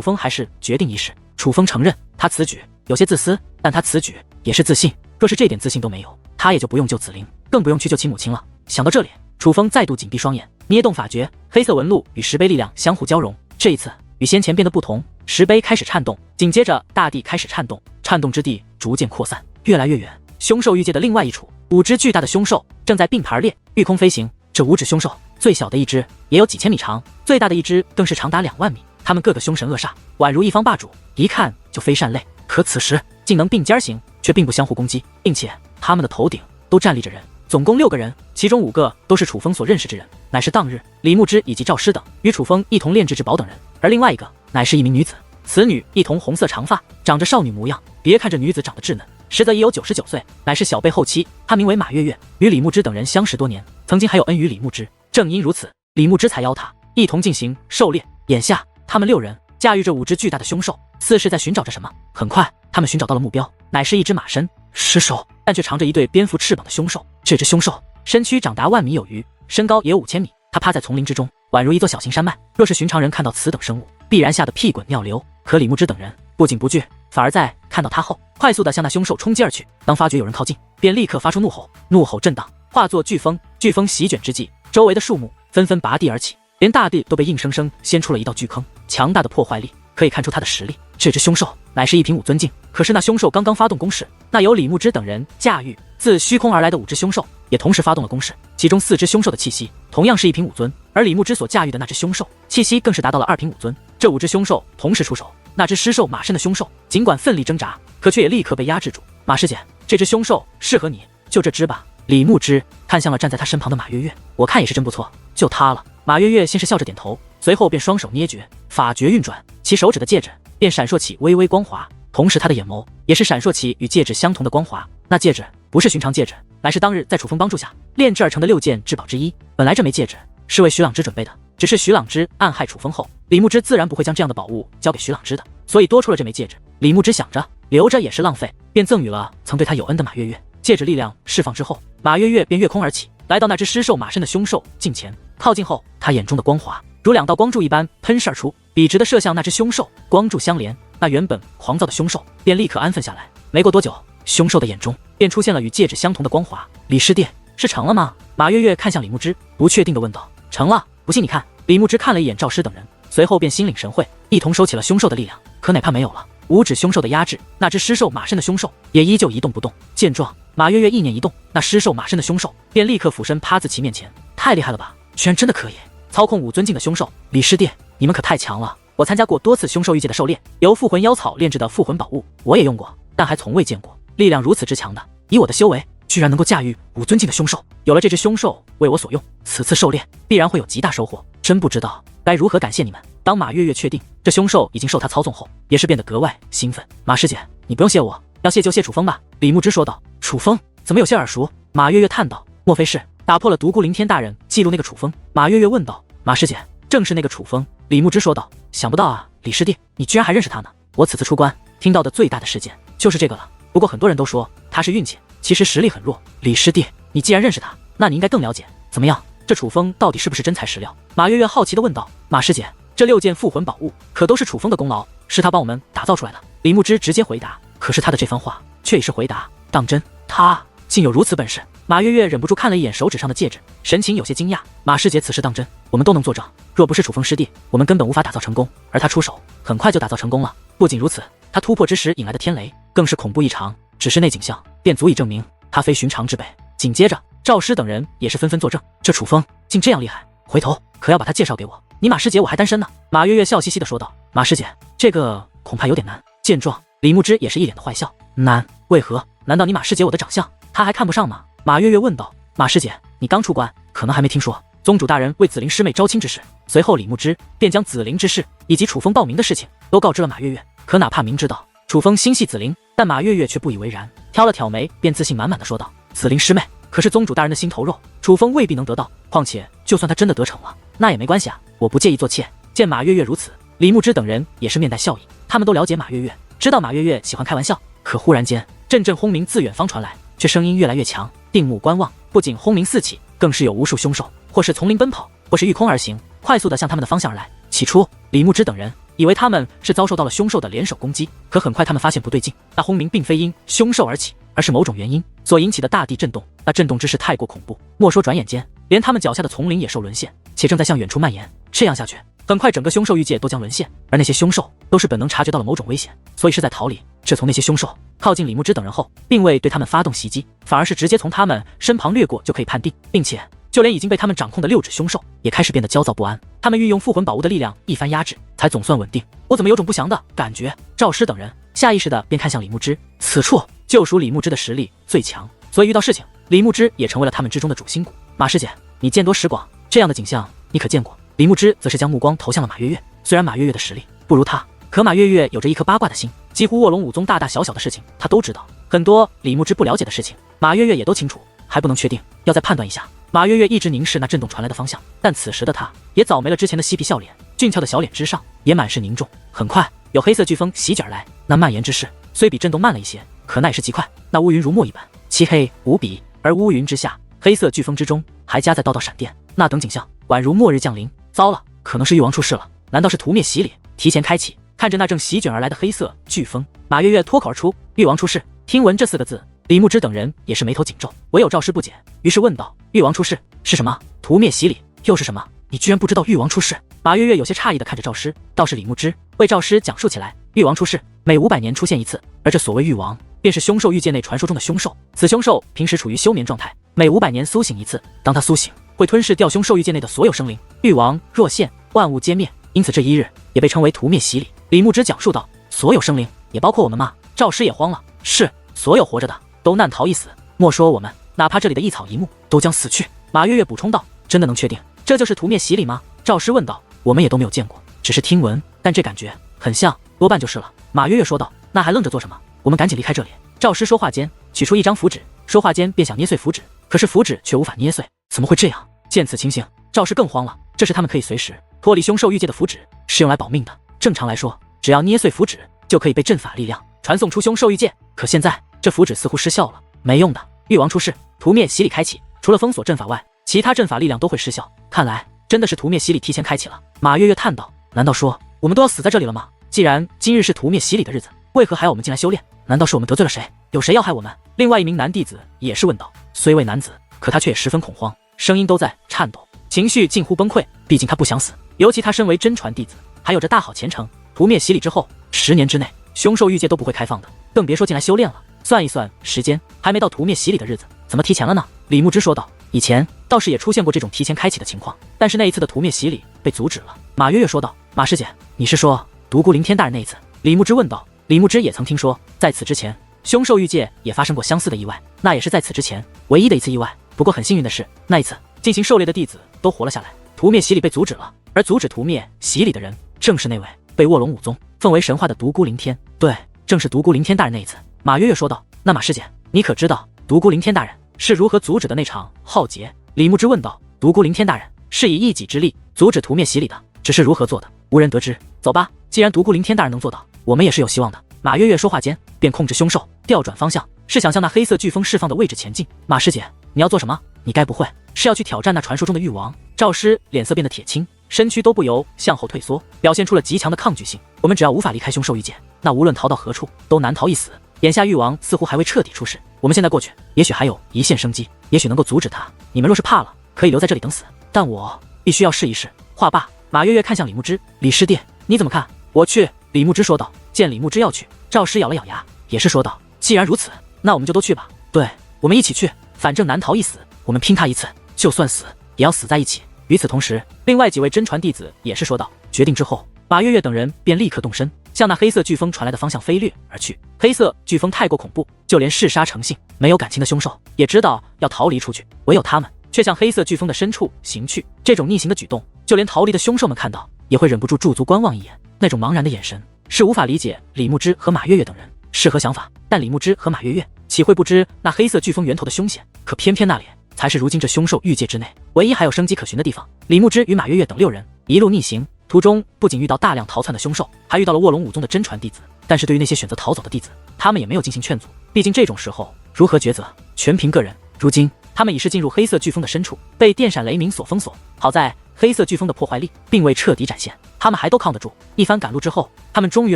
风还是决定一试。楚风承认他此举有些自私，但他此举也是自信，若是这点自信都没有，他也就不用救紫菱，更不用去救其母亲了。想到这里，楚风再度紧闭双眼，捏动法诀，黑色纹路与石碑力量相互交融。这一次与先前变得不同，石碑开始颤动，紧接着大地开始颤动，颤动之地逐渐扩散，越来越远。凶兽玉界的另外一处，5只巨大的凶兽正在并排而列，御空飞行。这5只凶兽，最小的一只也有几千米长，最大的一只更是长达2万米。他们个个凶神恶煞，宛如一方霸主，一看就非善类。可此时竟能并肩行，却并不相互攻击，并且他们的头顶都站立着人，总共6个人，其中5个都是楚风所认识之人，乃是当日李牧之以及赵师等与楚风一同炼制之宝等人，而另外一个乃是一名女子，此女一头红色长发，长着少女模样。别看这女子长得稚嫩，实则已有99岁，乃是小辈后期。他名为马月月，与李牧之等人相识多年，曾经还有恩于李牧之。正因如此，李牧之才邀他一同进行狩猎。眼下他们6人驾驭着5只巨大的凶兽，似是在寻找着什么。很快，他们寻找到了目标，乃是一只马身尸首，但却长着一对蝙蝠翅膀的凶兽。这只凶兽身躯长达10000米有余，身高也有5000米。它趴在丛林之中，宛如一座小型山脉。若是寻常人看到此等生物，必然吓得屁滚尿流。可李牧之等人不仅不惧，反而在看到他后，快速地向那凶兽冲击而去。当发觉有人靠近，便立刻发出怒吼，怒吼震荡，化作飓风。飓风席卷之际，周围的树木纷纷拔地而起，连大地都被硬生生掀出了一道巨坑。强大的破坏力可以看出他的实力。这只凶兽乃是1品5尊境，可是那凶兽刚刚发动攻势，那由李牧之等人驾驭自虚空而来的5只凶兽也同时发动了攻势，其中4只凶兽的气息同样是1品5尊，而李牧之所驾驭的那只凶兽气息更是达到了2品5尊。这5只凶兽同时出手，那只尸兽马身的凶兽尽管奋力挣扎，可却也立刻被压制住。马师姐，这只凶兽适合你，就这只吧。李牧之看向了站在他身旁的马月月，我看也是真不错，就他了。马月月先是笑着点头，随后便双手捏诀，法诀运转，其手指的戒指便闪烁起微微光华，同时他的眼眸也是闪烁起与戒指相同的光华。那戒指不是寻常戒指，乃是当日在楚风帮助下炼制而成的6件至宝之一。本来这枚戒指是为徐朗之准备的，只是徐朗之暗害楚风后，李牧之自然不会将这样的宝物交给徐朗之的，所以多出了这枚戒指。李牧之想着留着也是浪费，便赠予了曾对他有恩的马月月。戒指力量释放之后，马月月便跃空而起，来到那只尸兽马身的凶兽近前。靠近后，他眼中的光华如2道光柱一般喷射而出，笔直的射向那只凶兽。光柱相连，那原本狂躁的凶兽便立刻安分下来。没过多久，凶兽的眼中便出现了与戒指相同的光华。李师弟，是成了吗？马月月看向李牧之，不确定地问道。成了，不信你看。李牧之看了一眼赵师等人，随后便心领神会，一同收起了凶兽的力量。可哪怕没有了5指凶兽的压制，那只尸兽马身的凶兽也依旧一动不动。见状，马月月意念一动，那尸兽马身的凶兽便立刻俯身趴自其面前。太厉害了吧，居然真的可以操控5尊境的凶兽。李师弟，你们可太强了，我参加过多次凶兽玉界的狩猎，由复魂妖草炼制的复魂宝物我也用过，但还从未见过力量如此之强的。以我的修为，居然能够驾驭5尊境的凶兽。有了这只凶兽为我所用，此次狩猎必然会有极大收获，真不知道该如何感谢你们。当马月月确定这凶兽已经受他操纵后，也是变得格外兴奋。马师姐，你不用谢我，要谢就谢楚风吧。李牧之说道。楚风怎么有些耳熟？马月月叹道。莫非是打破了独孤凌天大人记录那个楚风？马月月问道。马师姐，正是那个楚风。李牧之说道。想不到啊，李师弟，你居然还认识他呢。我此次出关听到的最大的事件就是这个了，不过很多人都说他是运气，其实实力很弱。李师弟，你既然认识他，那你应该更了解。怎么样，这楚风到底是不是真材实料？马月月好奇地问道。马师姐，这6件复魂宝物可都是楚风的功劳，是他帮我们打造出来的。李牧之直接回答。可是他的这番话却已是回答当真，他竟有如此本事。马月月忍不住看了一眼手指上的戒指，神情有些惊讶。马师姐此事当真，我们都能作证。若不是楚风师弟，我们根本无法打造成功，而他出手很快就打造成功了。不仅如此，他突破之时引来的天雷更是恐怖异常，只是那景象便足以证明他非寻常之辈。紧接着赵师等人也是纷纷作证，这楚风竟这样厉害，回头可要把他介绍给我。你马师姐我还单身呢。马月月笑嘻嘻地说道。马师姐，这个恐怕有点难。见状，李牧之也是一脸的坏笑。难？为何？难道你马师姐我的长相他还看不上吗？马月月问道。马师姐，你刚出关，可能还没听说宗主大人为紫菱师妹招亲之事。随后李牧之便将紫菱之事以及楚风报名的事情都告知了马月月。可哪怕明知道楚风心系紫菱，但马月月却不以为然，挑了挑眉，便自信满满的说道。紫菱师妹可是宗主大人的心头肉，楚风未必能得到，况且就算他真的得逞了，那也没关系啊，我不介意做妾。见马月月如此，李牧之等人也是面带笑意。他们都了解马月月，知道马月月喜欢开玩笑。可忽然间，阵阵轰鸣自远方传来，却声音越来越强。定目观望，不仅轰鸣四起，更是有无数凶兽，或是从林奔跑，或是御空而行，快速地向他们的方向而来。起初，李牧之等人以为他们是遭受到了凶兽的联手攻击，可很快他们发现不对劲，那轰鸣并非因凶兽而起，而是某种原因所引起的大地震动。那震动之势太过恐怖，莫说转眼间连他们脚下的丛林野兽沦陷，且正在向远处蔓延。这样下去，很快整个凶兽域界都将沦陷。而那些凶兽都是本能察觉到了某种危险，所以是在逃离。这从那些凶兽靠近李牧之等人后，并未对他们发动袭击，反而是直接从他们身旁掠过就可以判定，并且就连已经被他们掌控的6指凶兽也开始变得焦躁不安。他们运用复魂宝物的力量一番压制，才总算稳定。我怎么有种不祥的感觉？赵师等人下意识的便看向李牧之，此处就属李牧之的实力最强，所以遇到事情，李牧之也成为了他们之中的主心骨。马师姐，你见多识广，这样的景象你可见过？李牧之则是将目光投向了马月月。虽然马月月的实力不如他，可马月月有着一颗八卦的心，几乎卧龙武宗大大小小的事情他都知道。很多李牧之不了解的事情，马月月也都清楚，还不能确定，要再判断一下。马月月一直凝视那震动传来的方向，但此时的他也早没了之前的嬉皮笑脸，俊俏的小脸之上也满是凝重。很快，有黑色飓风席卷而来，那蔓延之势虽比震动慢了一些，可那也是极快。那乌云如墨一般，漆黑无比，而乌云之下，黑色飓风之中还夹载道道闪电，那等景象宛如末日降临。糟了，可能是誉王出事了，难道是屠灭洗礼提前开启？看着那正席卷而来的黑色飓风，马月月脱口而出：“誉王出事。”听闻这4个字，李牧之等人也是眉头紧皱，唯有赵师不解，于是问道：“誉王出事是什么？屠灭洗礼又是什么？你居然不知道誉王出事？”马月月有些诧异地看着赵师，倒是李牧之为赵师讲述起来：誉王出事，每500年出现一次，而这所谓誉王，便是凶兽域界内传说中的凶兽。此凶兽平时处于休眠状态，每500年苏醒一次，当他苏醒，会吞噬掉凶兽域界内的所有生灵。誉王若现，万物皆灭，因此这一日也被称为屠灭洗礼。李牧之讲述道：“所有生灵，也包括我们吗？”赵师也慌了：“是，所有活着的都难逃一死，莫说我们，哪怕这里的一草一木都将死去。”马月月补充道：“真的能确定这就是屠灭洗礼吗？”赵师问道：“我们也都没有见过，只是听闻，但这感觉很像，多半就是了。”马月月说道：“那还愣着做什么？我们赶紧离开这里。”赵师说话间取出一张符纸，说话间便想捏碎符纸，可是符纸却无法捏碎，怎么会这样？见此情形，赵师更慌了。这是他们可以随时脱离凶兽域界的符纸，是用来保命的。正常来说，只要捏碎符纸，就可以被阵法力量传送出凶兽域界。可现在这符纸似乎失效了，没用的。誉王出世，屠灭洗礼开启，除了封锁阵法外，其他阵法力量都会失效。看来真的是屠灭洗礼提前开启了。马月月叹道：“难道说我们都要死在这里了吗？既然今日是屠灭洗礼的日子，为何还要我们进来修炼？难道是我们得罪了谁？有谁要害我们？”另外一名男弟子也是问道，虽为男子，可他却也十分恐慌，声音都在颤抖，情绪近乎崩溃。毕竟他不想死，尤其他身为真传弟子，还有着大好前程。屠灭洗礼之后，10年之内凶兽域界都不会开放的，更别说进来修炼了。算一算时间，还没到屠灭洗礼的日子，怎么提前了呢？李牧之说道：“以前倒是也出现过这种提前开启的情况，但是那一次的屠灭洗礼被阻止了。”马月月说道：“马师姐，你是说独孤凌天大人那一次？”李牧之问道。李牧之也曾听说，在此之前，凶兽域界也发生过相似的意外，那也是在此之前唯一的一次意外。不过很幸运的是，那一次进行狩猎的弟子都活了下来，屠灭洗礼被阻止了，而阻止屠灭洗礼的人，正是那位被卧龙武宗奉为神话的独孤凌天。对，正是独孤凌天大人那一次。马月月说道：“那马师姐，你可知道独孤凌天大人是如何阻止的那场浩劫？”李牧之问道：“独孤凌天大人是以一己之力阻止屠灭洗礼的，只是如何做的，无人得知。走吧，既然独孤凌天大人能做到，我们也是有希望的。”马月月说话间便控制凶兽调转方向，是想向那黑色飓风释放的位置前进。马师姐，你要做什么？你该不会是要去挑战那传说中的誉王？赵师脸色变得铁青，身躯都不由向后退缩，表现出了极强的抗拒性。我们只要无法离开凶兽域界，那无论逃到何处都难逃一死。眼下誉王似乎还未彻底出世，我们现在过去，也许还有一线生机，也许能够阻止他。你们若是怕了，可以留在这里等死，但我必须要试一试。话罢，马月月看向李牧之：“李师弟，你怎么看？”“我去。”李牧之说道。见李牧之要去，赵师咬了咬牙，也是说道：“既然如此，那我们就都去吧。”“对，我们一起去，反正难逃一死，我们拼他一次，就算死也要死在一起。”与此同时，另外几位真传弟子也是说道。决定之后，马月月等人便立刻动身，向那黑色飓风传来的方向飞掠而去。黑色飓风太过恐怖，就连嗜杀成性、没有感情的凶兽也知道要逃离出去，唯有他们却向黑色飓风的深处行去。这种逆行的举动，就连逃离的凶兽们看到，也会忍不住驻足观望一眼，那种茫然的眼神是无法理解李牧之和马月月等人是何想法。但李牧之和马月月岂会不知那黑色飓风源头的凶险？可偏偏那里才是如今这凶兽域界之内唯一还有生机可循的地方。李牧之与马月月等6人一路逆行，途中不仅遇到大量逃窜的凶兽，还遇到了卧龙武宗的真传弟子。但是对于那些选择逃走的弟子，他们也没有进行劝阻，毕竟这种时候如何抉择，全凭个人。如今他们已是进入黑色飓风的深处，被电闪雷鸣所封锁。好在黑色飓风的破坏力并未彻底展现，他们还都抗得住。一番赶路之后，他们终于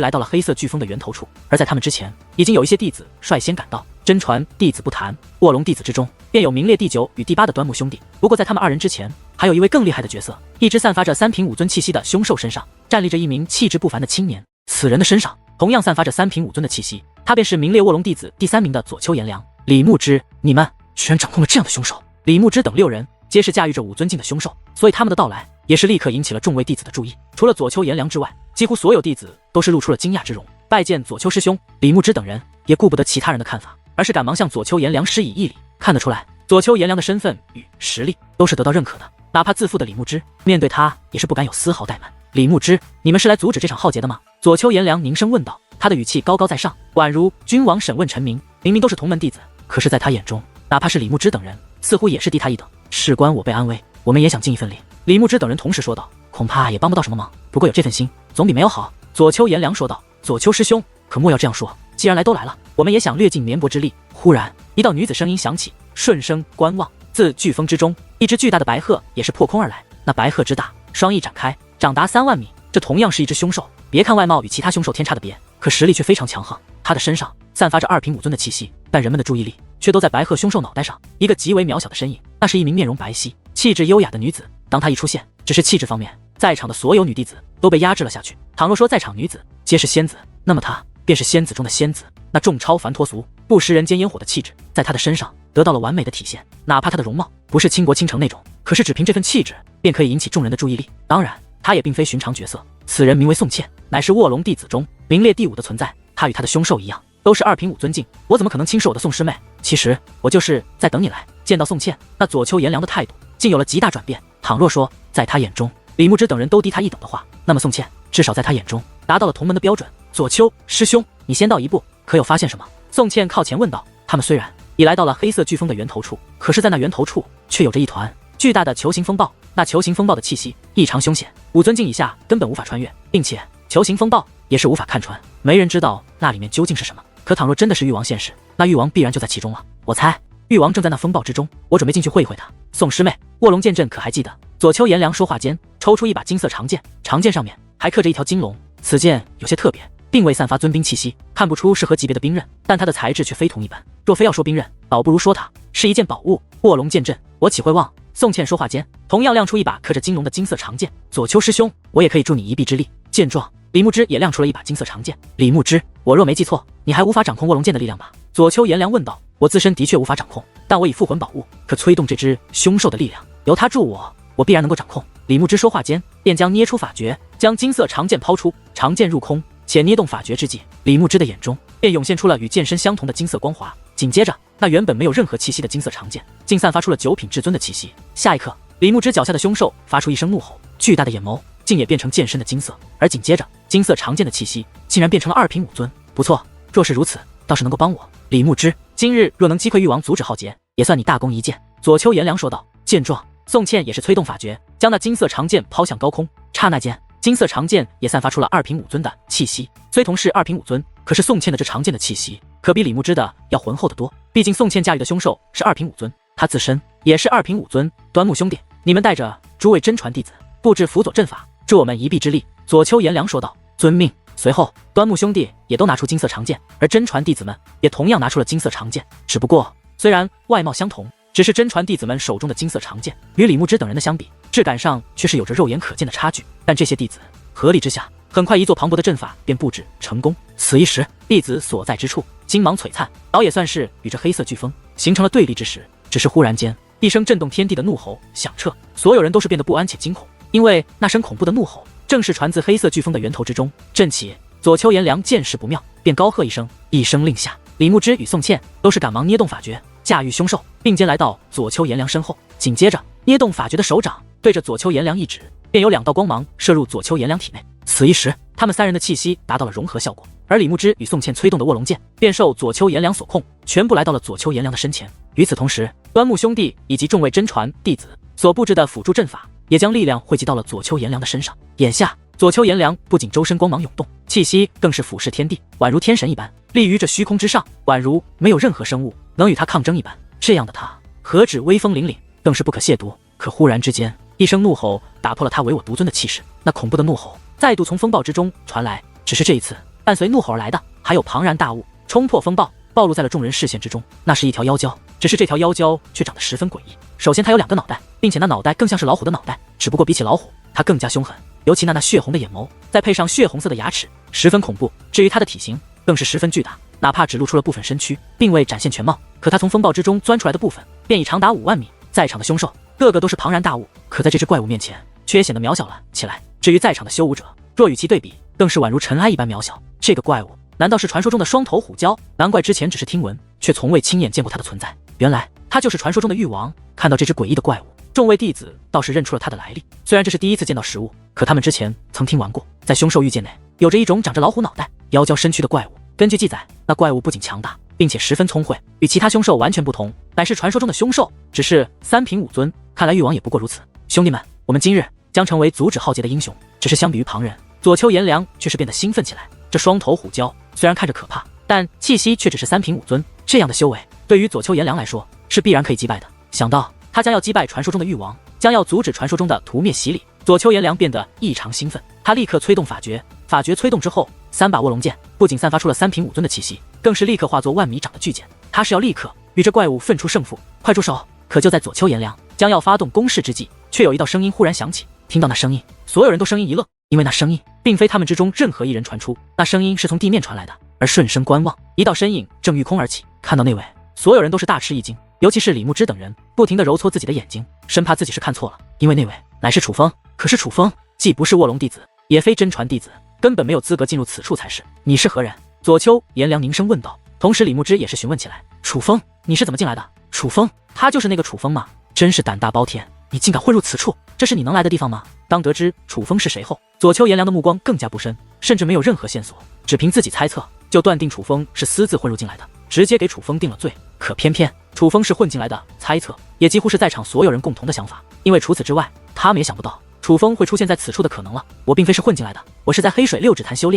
来到了黑色飓风的源头处。而在他们之前，已经有一些弟子率先赶到。真传弟子不谈，卧龙弟子之中便有名列第9与第8的端木兄弟。不过在他们2人之前，还有一位更厉害的角色，一只散发着3品武尊气息的凶兽身上站立着一名气质不凡的青年。此人的身上同样散发着3品武尊的气息，他便是名列卧龙弟子第3名的左丘颜良。李牧之，你们居然掌控了这样的凶兽！李牧之等6人皆是驾驭着武尊境的凶兽，所以他们的到来也是立刻引起了众位弟子的注意。除了左丘颜良之外，几乎所有弟子都是露出了惊讶之容，拜见左丘师兄。李牧之等人也顾不得其他人的看法，而是赶忙向左丘颜良施以一礼。看得出来，左丘颜良的身份与实力都是得到认可的，哪怕自负的李牧之面对他也是不敢有丝毫怠慢。李牧之，你们是来阻止这场浩劫的吗？左丘颜良凝声问道，他的语气高高在上，宛如君王审问臣民，明明都是同门弟子，可是在他眼中，哪怕是李牧之等人，似乎也是低他一等。事关我辈安危，我们也想尽一份力。李牧之等人同时说道。恐怕也帮不到什么忙，不过有这份心，总比没有好。左丘颜良说道。左丘师兄，可莫要这样说，既然来都来了，我们也想略尽绵薄之力。忽然，一道女子声音响起，顺声观望，自飓风之中，一只巨大的白鹤也是破空而来。那白鹤之大，双翼展开，长达3万米，这同样是一只凶兽。别看外貌与其他凶兽天差的别，可实力却非常强横。它的身上散发着2品武尊的气息，但人们的注意力却都在白鹤凶兽脑袋上，一个极为渺小的身影，那是一名面容白皙、气质优雅的女子。当她一出现，只是气质方面，在场的所有女弟子都被压制了下去。倘若说在场女子皆是仙子，那么她便是仙子中的仙子。那重超凡脱俗、不食人间烟火的气质，在她的身上得到了完美的体现。哪怕她的容貌不是倾国倾城那种，可是只凭这份气质，便可以引起众人的注意力。当然，她也并非寻常角色，此人名为宋茜，乃是卧龙弟子中名列第5的存在。她与她的凶兽一样，都是2品武尊境，我怎么可能轻视我的宋师妹？其实我就是在等你来。见到宋茜，那左丘颜良的态度竟有了极大转变。倘若说在他眼中，李牧之等人都低他一等的话，那么宋茜至少在他眼中达到了同门的标准。左丘师兄，你先到一步，可有发现什么？宋茜靠前问道。他们虽然已来到了黑色飓风的源头处，可是在那源头处却有着一团巨大的球形风暴。那球形风暴的气息异常凶险，武尊境以下根本无法穿越，并且球形风暴也是无法看穿，没人知道那里面究竟是什么。可倘若真的是玉王现世，那玉王必然就在其中了。我猜玉王正在那风暴之中，我准备进去会一会他。宋师妹，卧龙剑阵可还记得？左丘颜良说话间，抽出一把金色长剑，长剑上面还刻着一条金龙。此剑有些特别，并未散发尊兵气息，看不出是何级别的兵刃，但它的材质却非同一般。若非要说兵刃，倒不如说它是一件宝物。卧龙剑阵，我岂会忘？宋茜说话间，同样亮出一把刻着金龙的金色长剑。左丘师兄，我也可以助你一臂之力。见状，李牧之也亮出了一把金色长剑。李牧之，我若没记错，你还无法掌控卧龙剑的力量吧？左丘颜良问道。我自身的确无法掌控，但我已附魂宝物，可催动这只凶兽的力量，由他助我，我必然能够掌控。李牧之说话间，便将捏出法诀，将金色长剑抛出，长剑入空，且捏动法诀之际，李牧之的眼中便涌现出了与剑身相同的金色光华。紧接着，那原本没有任何气息的金色长剑，竟散发出了9品至尊的气息。下一刻，李牧之脚下的凶兽发出一声怒吼，巨大的眼眸竟也变成剑身的金色，而紧接着，金色长剑的气息竟然变成了2品武尊。不错，若是如此，倒是能够帮我。李牧之，今日若能击溃玉王，阻止浩劫，也算你大功一件。左丘颜良说道。见状，宋茜也是催动法诀，将那金色长剑抛向高空。刹那间，金色长剑也散发出了2品武尊的气息。虽同是2品武尊，可是宋茜的这长剑的气息可比李牧之的要浑厚得多。毕竟宋茜驾驭的凶兽是2品武尊，他自身也是2品武尊。端木兄弟，你们带着诸位真传弟子布置辅佐阵法，助我们一臂之力。左丘颜良说道。遵命。随后，端木兄弟也都拿出金色长剑，而真传弟子们也同样拿出了金色长剑。只不过，虽然外貌相同，只是真传弟子们手中的金色长剑与李牧之等人的相比，质感上却是有着肉眼可见的差距。但这些弟子合力之下，很快一座磅礴的阵法便布置成功。此一时，弟子所在之处金芒璀璨，倒也算是与这黑色飓风形成了对立之时。只是忽然间，一声震动天地的怒吼响彻，所有人都是变得不安且惊恐，因为那声恐怖的怒吼正是传自黑色飓风的源头之中震起。左丘颜良见势不妙，便高喝一声，一声令下，李牧之与宋茜都是赶忙捏动法诀，驾驭凶兽，并肩来到左丘颜良身后。紧接着，捏动法诀的手掌对着左丘颜良一指，便有2道光芒射入左丘颜良体内。此一时，他们3人的气息达到了融合效果，而李牧之与宋茜催动的卧龙剑便受左丘颜良所控，全部来到了左丘颜良的身前。与此同时，端木兄弟以及众位真传弟子所布置的辅助阵法也将力量汇集到了左丘颜良的身上。眼下，左丘颜良不仅周身光芒涌动，气息更是俯视天地，宛如天神一般，立于这虚空之上，宛如没有任何生物能与他抗争一般。这样的他，何止威风凛凛，更是不可亵渎。可忽然之间，一声怒吼打破了他唯我独尊的气势，那恐怖的怒吼再度从风暴之中传来。只是这一次，伴随怒吼而来的还有庞然大物冲破风暴，暴露在了众人视线之中。那是一条妖蛟，只是这条妖蛟却长得十分诡异。首先，它有2个脑袋，并且那脑袋更像是老虎的脑袋，只不过比起老虎，它更加凶狠。尤其那血红的眼眸，再配上血红色的牙齿，十分恐怖。至于它的体型，更是十分巨大，哪怕只露出了部分身躯，并未展现全貌，可它从风暴之中钻出来的部分，便已长达5万米。在场的凶兽个个都是庞然大物，可在这只怪物面前，却也显得渺小了起来。至于在场的修武者，若与其对比，更是宛如尘埃一般渺小。这个怪物难道是传说中的双头虎蛟？难怪之前只是听闻，却从未亲眼见过它的存在。原来它就是传说中的玉王。看到这只诡异的怪物，众位弟子倒是认出了它的来历。虽然这是第一次见到实物，可他们之前曾听闻过，在凶兽域界内有着一种长着老虎脑袋、妖蛟身躯的怪物。根据记载，那怪物不仅强大，并且十分聪慧，与其他凶兽完全不同，乃是传说中的凶兽，只是三品武尊，看来誉王也不过如此。兄弟们，我们今日将成为阻止浩劫的英雄。只是相比于旁人，左丘颜良却是变得兴奋起来。这双头虎蛟虽然看着可怕，但气息却只是三品武尊，这样的修为对于左丘颜良来说是必然可以击败的。想到他将要击败传说中的誉王，将要阻止传说中的屠灭洗礼，左丘颜良变得异常兴奋。他立刻催动法诀，法诀催动之后，三把卧龙剑不仅散发出了三品武尊的气息，更是立刻化作万米长的巨剑。他是要立刻与这怪物分出胜负，快住手！可就在左丘颜良将要发动攻势之际，却有一道声音忽然响起。听到那声音，所有人都声音一愣，因为那声音并非他们之中任何一人传出，那声音是从地面传来的。而顺声观望，一道身影正御空而起，看到那位，所有人都是大吃一惊，尤其是李牧之等人，不停地揉搓自己的眼睛，生怕自己是看错了，因为那位乃是楚风。可是楚风既不是卧龙弟子，也非真传弟子，根本没有资格进入此处才是。你是何人？左丘颜良凝声问道。同时李牧之也是询问起来，楚风，你是怎么进来的？楚风，他就是那个楚风吗？真是胆大包天，你竟敢混入此处，这是你能来的地方吗？当得知楚风是谁后，左丘颜良的目光更加不深，甚至没有任何线索，只凭自己猜测就断定楚风是私自混入进来的，直接给楚风定了罪。可偏偏楚风是混进来的，猜测也几乎是在场所有人共同的想法，因为除此之外，他们也想不到楚风会出现在此处的可能了。我并非是混进来的，我是在黑水六指潭修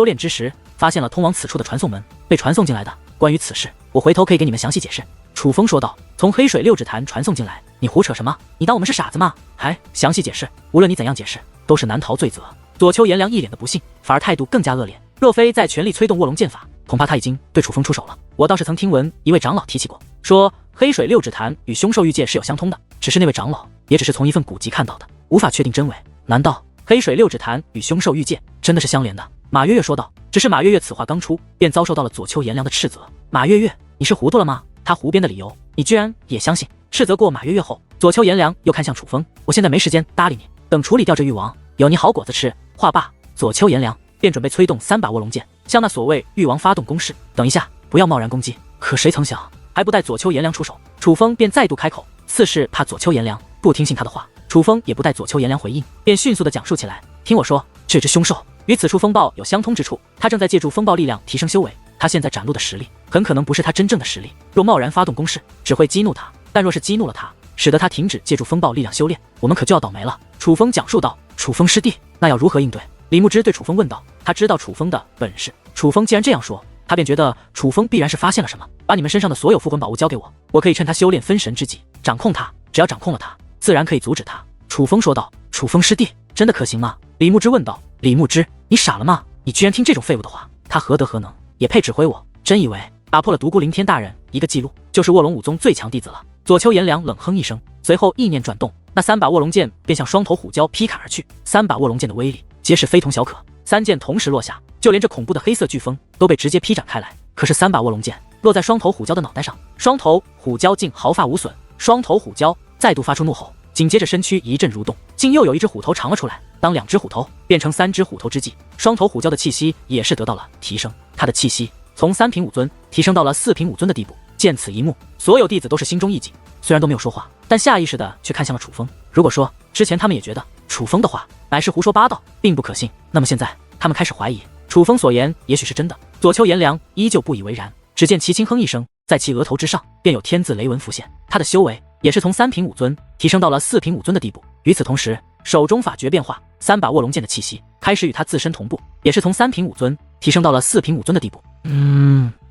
炼之时，发现了通往此处的传送门，被传送进来的。关于此事，我回头可以给你们详细解释。楚风说道。从黑水六指潭传送进来，你胡扯什么？你当我们是傻子吗？还详细解释？无论你怎样解释，都是难逃罪责。左丘颜良一脸的不信，反而态度更加恶劣。若非在全力催动卧龙剑法，恐怕他已经对楚风出手了。我倒是曾听闻一位长老提起过，说黑水六指潭与凶兽玉界是有相通的，只是那位长老也只是从一份古籍看到的，无法确定真伪。难道黑水六指潭与凶兽玉界真的是相连的？马月月说道。只是马月月此话刚出，便遭受到了左丘颜良的斥责。马月月，你是糊涂了吗？他胡编的理由，你居然也相信？斥责过马月月后，左丘颜良又看向楚风，我现在没时间搭理你，等处理掉这誉王，有你好果子吃。话罢，左丘颜良便准备催动三把卧龙剑，向那所谓誉王发动攻势。等一下，不要贸然攻击。可谁曾想，还不待左丘颜良出手，楚风便再度开口，似是怕左丘颜良不听信他的话。楚风也不待左丘颜良回应，便迅速地讲述起来。听我说，这只凶兽与此处风暴有相通之处，他正在借助风暴力量提升修为，他现在展露的实力很可能不是他真正的实力，若贸然发动攻势，只会激怒他，但若是激怒了他，使得他停止借助风暴力量修炼，我们可就要倒霉了。楚风讲述道。楚风师弟，那要如何应对？李牧之对楚风问道。他知道楚风的本事，楚风既然这样说，他便觉得楚风必然是发现了什么。把你们身上的所有副魂宝物交给我，我可以趁他修炼分神之际掌控他，只要掌控了他，自然可以阻止他。楚风说道。楚风师弟，真的可行吗？李牧之问道。李牧之，你傻了吗？你居然听这种废物的话？他何德何能，也配指挥我？真以为打破了独孤凌天大人一个记录，就是卧龙武宗最强弟子了？左丘颜良冷哼一声，随后意念转动，那三把卧龙剑便向双头虎蛟劈砍而去。三把卧龙剑的威力皆是非同小可，三剑同时落下，就连这恐怖的黑色飓风都被直接劈斩开来。可是三把卧龙剑落在双头虎蛟的脑袋上，双头虎蛟竟毫发无损。双头虎蛟再度发出怒吼，紧接着身躯一阵蠕动，竟又有一只虎头长了出来。当两只虎头变成三只虎头之际，双头虎蛟的气息也是得到了提升，他的气息从三品武尊提升到了四品武尊的地步。见此一幕，所有弟子都是心中一紧，虽然都没有说话，但下意识的却看向了楚风。如果说之前他们也觉得楚风的话乃是胡说八道，并不可信，那么现在他们开始怀疑楚风所言也许是真的。左丘颜良依旧不以为然，只见其轻哼一声，在其额头之上便有天字雷纹浮现，他的修为也是从三品武尊提升到了四品武尊的地步。与此同时，手中法诀变化，三把卧龙剑的气息开始与他自身同步，也是从三品武尊提升到了四品武尊的地步。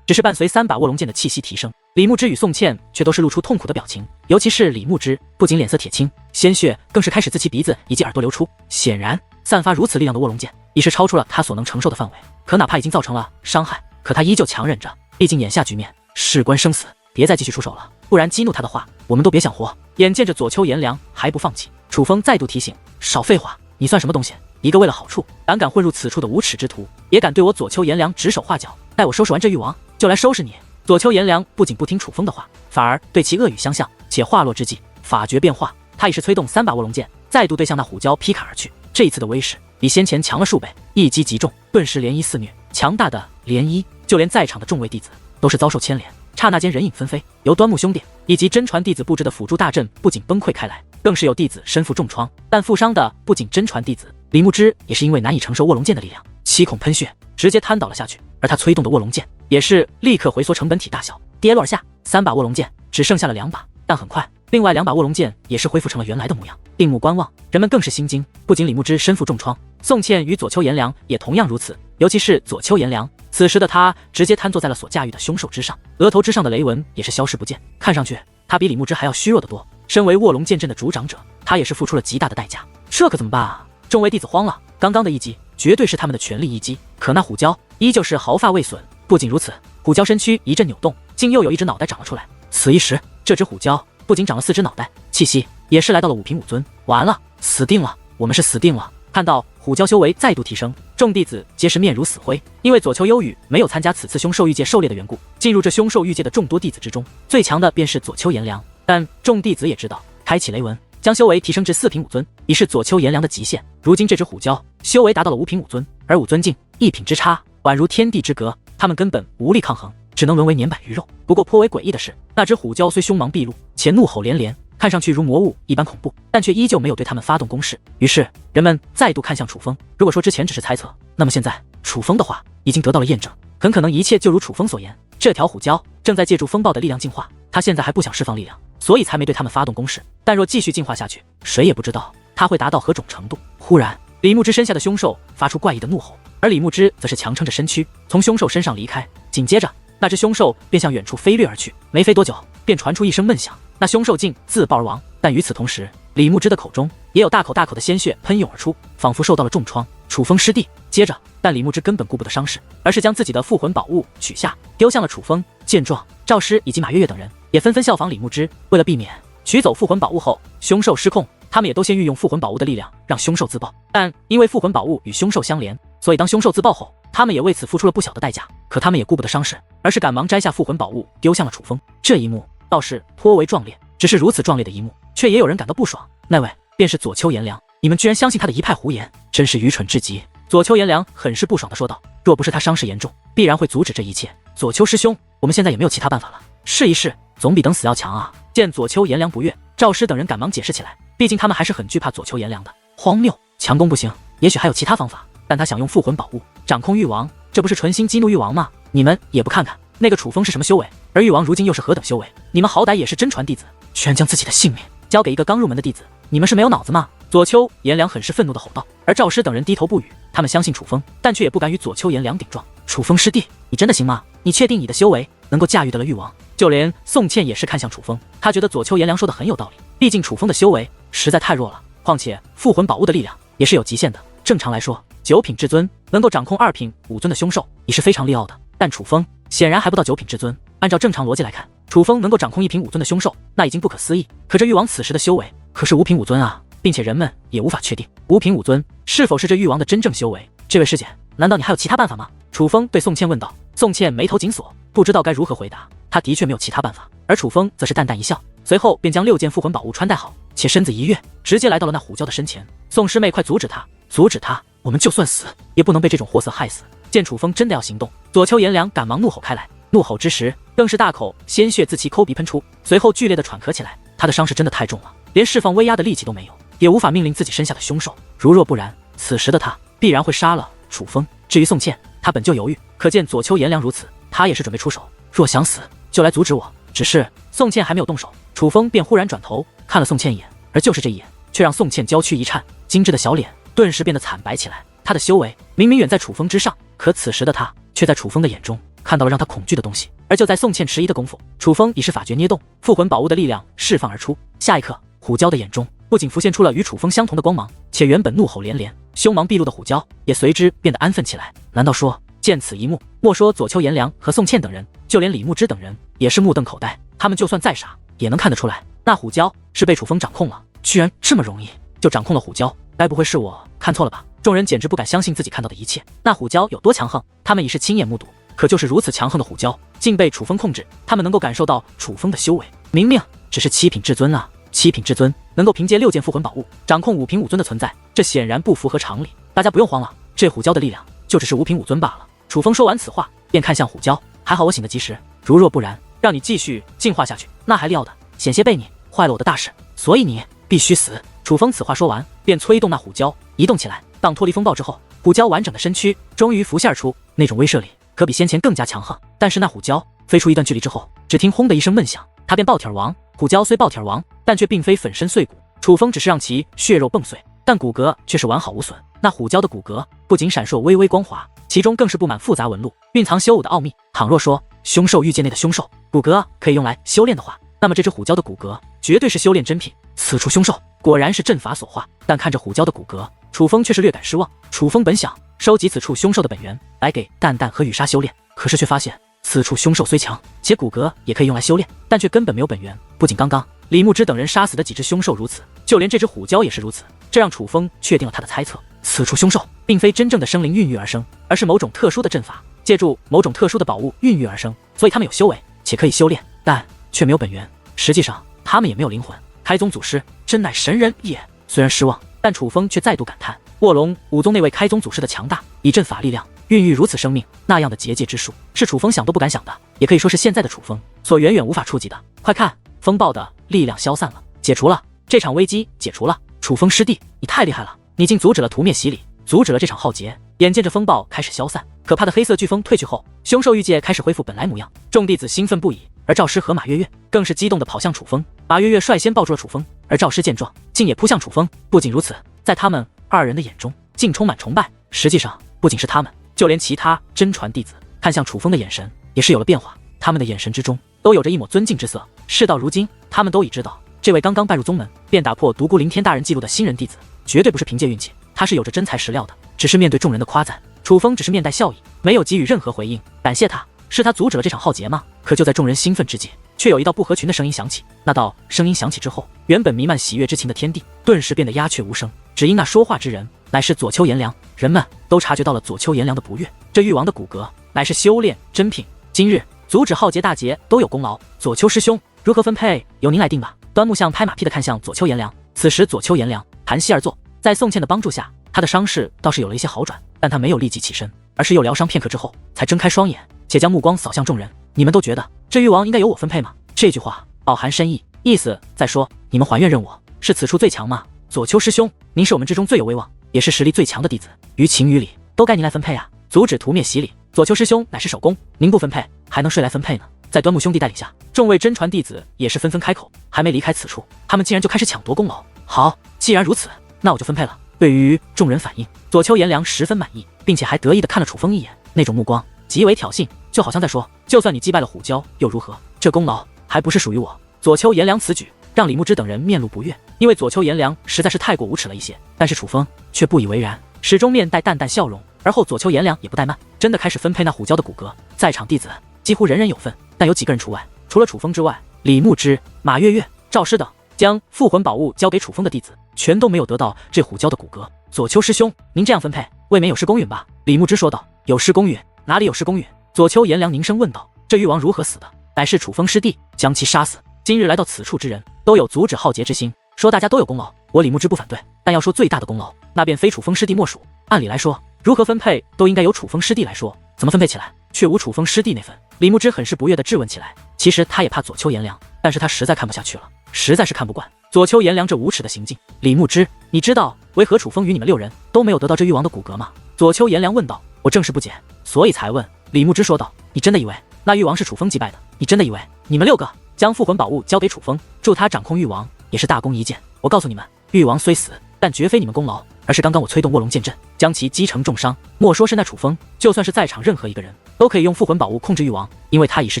只是伴随三把卧龙剑的气息提升，李牧之与宋茜却都是露出痛苦的表情，尤其是李牧之，不仅脸色铁青，鲜血更是开始自其鼻子以及耳朵流出。显然，散发如此力量的卧龙剑已是超出了他所能承受的范围。可哪怕已经造成了伤害，可他依旧强忍着，毕竟眼下局面事关生死，别再继续出手了，不然激怒他的话，我们都别想活。眼见着左丘颜良还不放弃，楚风再度提醒：少废话，你算什么东西？一个为了好处胆敢混入此处的无耻之徒，也敢对我左丘颜良指手画脚？待我收拾完这誉王，就来收拾你！左丘颜良不仅不听楚风的话，反而对其恶语相向，且话落之际，法诀变化，他已是催动三把卧龙剑，再度对向那虎蛟劈砍而去。这一次的威势比先前强了数倍，一击即中，顿时涟漪肆虐，强大的涟漪，就连在场的众位弟子都是遭受牵连。刹那间人影纷飞，由端木兄弟以及真传弟子布置的辅助大阵不仅崩溃开来，更是有弟子身负重创。但负伤的不仅真传弟子，李牧之也是因为难以承受卧龙剑的力量，七孔喷血，直接瘫倒了下去。而他催动的卧龙剑也是立刻回缩成本体大小，跌落而下。3把卧龙剑只剩下了2把，但很快，另外2把卧龙剑也是恢复成了原来的模样。定目观望，人们更是心惊。不仅李牧之身负重创，宋茜与左丘颜良也同样如此。尤其是左丘颜良，此时的他直接瘫坐在了所驾驭的凶兽之上，额头之上的雷纹也是消失不见。看上去，他比李牧之还要虚弱得多。身为卧龙剑阵的主掌者，他也是付出了极大的代价。这可怎么办啊？众位弟子慌了。刚刚的一击绝对是他们的全力一击，可那虎蛟依旧是毫发未损。不仅如此，虎蛟身躯一阵扭动，竟又有一只脑袋长了出来。此一时，这只虎蛟不仅长了4只脑袋，气息也是来到了5品5尊。完了，死定了，我们是死定了！看到虎蛟修为再度提升，众弟子皆是面如死灰。因为左丘幽羽没有参加此次凶兽域界狩猎的缘故，进入这凶兽域界的众多弟子之中，最强的便是左丘颜良。但众弟子也知道，开启雷纹将修为提升至4品5尊，已是左丘颜良的极限。如今这只虎蛟修为达到了5品5尊，而5尊境1品之差，宛如天地之隔，他们根本无力抗衡，只能沦为粘板鱼肉。不过颇为诡异的是，那只虎蛟虽凶芒毕露，且怒吼连连，看上去如魔物一般恐怖，但却依旧没有对他们发动攻势。于是人们再度看向楚风。如果说之前只是猜测，那么现在楚风的话已经得到了验证，很可能一切就如楚风所言，这条虎蛟正在借助风暴的力量进化。他现在还不想释放力量，所以才没对他们发动攻势。但若继续进化下去，谁也不知道他会达到何种程度。忽然，李牧之身下的凶兽发出怪异的怒吼，而李牧之则是强撑着身躯从凶兽身上离开。紧接着，那只凶兽便向远处飞掠而去。没飞多久，便传出一声闷响，那凶兽竟自爆而亡。但与此同时，李牧之的口中也有大口大口的鲜血喷涌而出，仿佛受到了重创。楚风师弟，接着，但李牧之根本顾不得伤势，而是将自己的复魂宝物取下，丢向了楚风。见状，赵师以及马月月等人也纷纷效仿李牧之。为了避免取走复魂宝物后凶兽失控，他们也都先运用复魂宝物的力量让凶兽自爆。但因为复魂宝物与凶兽相连，所以当凶兽自爆后，他们也为此付出了不小的代价。可他们也顾不得伤势，而是赶忙摘下复魂宝物丢向了楚风。这一幕倒是颇为壮烈，只是如此壮烈的一幕，却也有人感到不爽。那位便是左丘颜良，你们居然相信他的一派胡言，真是愚蠢至极。左丘颜良很是不爽地说道，若不是他伤势严重，必然会阻止这一切。左丘师兄，我们现在也没有其他办法了，试一试总比等死要强啊。见左丘颜良不悦，赵师等人赶忙解释起来，毕竟他们还是很惧怕左丘颜良的。荒谬，强攻不行，也许还有其他方法，但他想用复魂宝物掌控域王，这不是纯心激怒域王吗？你们也不看看那个楚风是什么修为，而域王如今又是何等修为？你们好歹也是真传弟子，居然将自己的性命交给一个刚入门的弟子，你们是没有脑子吗？左丘颜良很是愤怒地吼道。而赵师等人低头不语，他们相信楚风，但却也不敢与左丘颜良顶撞。楚风师弟，你真的行吗？你确定你的修为能够驾驭得了域王？就连宋茜也是看向楚风，他觉得左丘颜良说的很有道理，毕竟楚风的修为实在太弱了，况且复魂宝物的力量也是有极限的。正常来说，9品至尊能够掌控2品5尊的凶兽已是非常利奥的，但楚风显然还不到9品至尊。按照正常逻辑来看，楚风能够掌控1品5尊的凶兽，那已经不可思议。可这域王此时的修为可是5品5尊啊，并且人们也无法确定5品5尊是否是这域王的真正修为。这位师姐，难道你还有其他办法吗？楚风对宋茜问道。宋茜眉头紧锁，不知道该如何回答。他的确没有其他办法，而楚风则是淡淡一笑，随后便将6件复魂宝物穿戴好，且身子一跃，直接来到了那虎蛟的身前。宋师妹，快阻止他！阻止他！我们就算死，也不能被这种货色害死。见楚风真的要行动，左丘颜良赶忙怒吼开来，怒吼之时，更是大口鲜血自其抠鼻喷出，随后剧烈的喘咳起来。他的伤势真的太重了，连释放威压的力气都没有，也无法命令自己身下的凶兽。如若不然，此时的他必然会杀了楚风。至于宋茜，他本就犹豫，可见左丘颜良如此，他也是准备出手。若想死，就来阻止我。只是宋茜还没有动手，楚风便忽然转头看了宋茜一眼，而就是这一眼，却让宋茜娇躯一颤，精致的小脸顿时变得惨白起来。他的修为明明远在楚风之上，可此时的他却在楚风的眼中看到了让他恐惧的东西。而就在宋茜迟疑的功夫，楚风已是法诀捏动，复魂宝物的力量释放而出。下一刻，虎蛟的眼中不仅浮现出了与楚风相同的光芒，且原本怒吼连连、凶芒毕露的虎蛟也随之变得安分起来。难道说，见此一幕，莫说左丘颜良和宋茜等人，就连李牧之等人也是目瞪口呆。他们就算再傻，也能看得出来，那虎蛟是被楚风掌控了。居然这么容易就掌控了虎蛟，该不会是我看错了吧？众人简直不敢相信自己看到的一切。那虎蛟有多强横，他们已是亲眼目睹。可就是如此强横的虎蛟，竟被楚风控制，他们能够感受到楚风的修为，明明只是7品至尊啊！7品至尊能够凭借6件复魂宝物掌控5品5尊的存在，这显然不符合常理。大家不用慌了，这虎蛟的力量就只是5品5尊罢了。楚风说完此话，便看向虎蛟，还好我醒得及时，如若不然，让你继续进化下去，那还料的？险些被你坏了我的大事，所以你必须死。楚风此话说完，便催动那虎蛟移动起来。当脱离风暴之后，虎蛟完整的身躯终于浮现而出，那种威慑力可比先前更加强横。但是那虎蛟飞出一段距离之后，只听轰的一声闷响，他便爆体而亡。虎蛟虽爆体而亡，但却并非粉身碎骨，楚风只是让其血肉迸碎，但骨骼却是完好无损。那虎蛟的骨骼不仅闪烁微微光滑，其中更是布满复杂纹路，蕴藏修武的奥秘。倘若说凶兽域界内的凶兽骨骼可以用来修炼的话，那么这只虎蛟的骨骼绝对是修炼珍品。此处凶兽果然是阵法所化，但看着虎蛟的骨骼，楚风却是略感失望。楚风本想收集此处凶兽的本源来给蛋蛋和羽纱修炼，可是却发现此处凶兽虽强，且骨骼也可以用来修炼，但却根本没有本源。不仅刚刚李牧之等人杀死的几只凶兽如此，就连这只虎蛟也是如此。这让楚风确定了他的猜测，此处凶兽并非真正的生灵孕育而生，而是某种特殊的阵法，借助某种特殊的宝物孕育而生。所以他们有修为，且可以修炼，但却没有本源。实际上他们也没有灵魂。开宗祖师真乃神人也。虽然失望，但楚风却再度感叹卧龙武宗那位开宗祖师的强大，以阵法力量孕育如此生命，那样的结界之术是楚风想都不敢想的，也可以说是现在的楚风所远远无法触及的。快看，风暴的力量消散了，解除了，这场危机解除了。楚风师弟，你太厉害了，你竟阻止了屠灭洗礼，阻止了这场浩劫。眼见着风暴开始消散，可怕的黑色飓风退去后，凶兽域界开始恢复本来模样，众弟子兴奋不已，而赵师和马月月更是激动地跑向楚风。马月月率先抱住了楚风，而赵师见状竟也扑向楚风。不仅如此，在他们二人的眼中竟充满崇拜。实际上不仅是他们，就连其他真传弟子看向楚风的眼神也是有了变化，他们的眼神之中都有着一抹尊敬之色。事到如今，他们都已知道，这位刚刚拜入宗门便打破独孤凌天大人记录的新人弟子，绝对不是凭借运气，他是有着真材实料的。只是面对众人的夸赞，楚风只是面带笑意，没有给予任何回应。感谢他，是他阻止了这场浩劫吗？可就在众人兴奋之际，却有一道不合群的声音响起。那道声音响起之后，原本弥漫喜悦之情的天地顿时变得鸦雀无声，只因那说话之人乃是左丘炎凉。人们都察觉到了左丘炎凉的不悦，这誉王的骨骼乃是修炼珍品，今日阻止浩劫大劫都有功劳，左丘师兄如何分配由您来定吧。端木像拍马屁的看向左丘炎凉。此时左丘炎凉盘膝而坐，在宋茜的帮助下，他的伤势倒是有了一些好转，但他没有立即起身，而是又疗伤片刻之后才睁开双眼，且将目光扫向众人。你们都觉得这誉王应该由我分配吗？这句话饱含深意，意思在说你们还愿认我是此处最强吗？左丘师兄，您是我们之中最有威望，也是实力最强的弟子，于情于理都该您来分配啊。阻止屠灭洗礼，左丘师兄乃是首功，您不分配还能谁来分配呢？在端木兄弟带领下，众位真传弟子也是纷纷开口，还没离开此处，他们竟然就开始抢夺功劳。好，既然如此，那我就分配了。对于众人反应，左丘炎凉十分满意，并且还得意地看了楚风一眼，那种目光极为挑衅，就好像在说，就算你击败了虎蛟又如何，这功劳还不是属于我。左丘炎凉此举让李牧之等人面露不悦，因为左丘炎凉实在是太过无耻了一些，但是楚风却不以为然，始终面带淡淡笑容。而后左丘炎凉也不怠慢，真的开始分配那虎蛟的骨骼。在场弟子几乎人人有份，但有几个人除外，除了楚风之外，李牧之、马月月、赵师等将复魂宝物交给楚风的弟子全都没有得到这虎蛟的骨骼。左丘师兄，您这样分配未免有失公允吧？李牧之说道。有失公允？哪里有失公允？左丘炎凉凝声问道。这誉王如何死的？乃是楚风师弟将其杀死。今日来到此处之人都有阻止浩劫之心，说大家都有功劳，我李牧之不反对，但要说最大的功劳，那便非楚风师弟莫属。按理来说，如何分配都应该由楚风师弟来说，怎么分配起来却无楚风师弟那份？李牧之很是不悦地质问起来。其实他也怕左丘炎凉，但是他实在看不下去了，实在是看不惯左丘炎凉这无耻的行径。李牧之，你知道为何楚风与你们6人都没有得到这誉王的骨骼吗？左丘炎凉问道。我正是不解，所以才问。李牧之说道。你真的以为那誉王是楚风击败的？你真的以为你们6个将复魂宝物交给楚风，助他掌控誉王也是大功一件？我告诉你们，誉王虽死，但绝非你们功劳，而是刚刚我催动卧龙剑阵，将其击成重伤。莫说是那楚风，就算是在场任何一个人都可以用复魂宝物控制誉王，因为他已是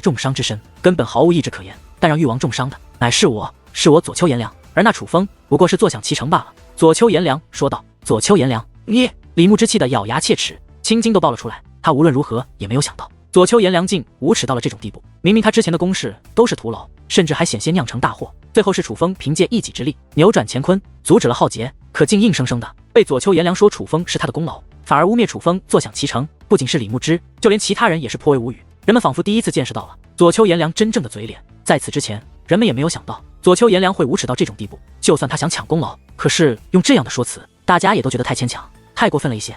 重伤之身，根本毫无意志可言。但让誉王重伤的乃是我左丘炎凉，而那楚风不过是坐享其成罢了。左丘炎凉说道。左丘炎凉，你！李牧之气得咬牙切齿，青筋都爆了出来。他无论如何也没有想到左丘炎凉竟无耻到了这种地步，明明他之前的攻势都是徒劳，甚至还险些酿成大祸，最后是楚风凭借一己之力扭转乾坤，阻止了浩劫，可竟硬生生的被左丘炎凉说楚风是他的功劳，反而污蔑楚风坐享其成。不仅是李牧之，就连其他人也是颇为无语。人们仿佛第一次见识到了左丘炎凉真正的嘴脸。在此之前，人们也没有想到左丘炎凉会无耻到这种地步。就算他想抢功劳，可是用这样的说辞，大家也都觉得太牵强，太过分了一些。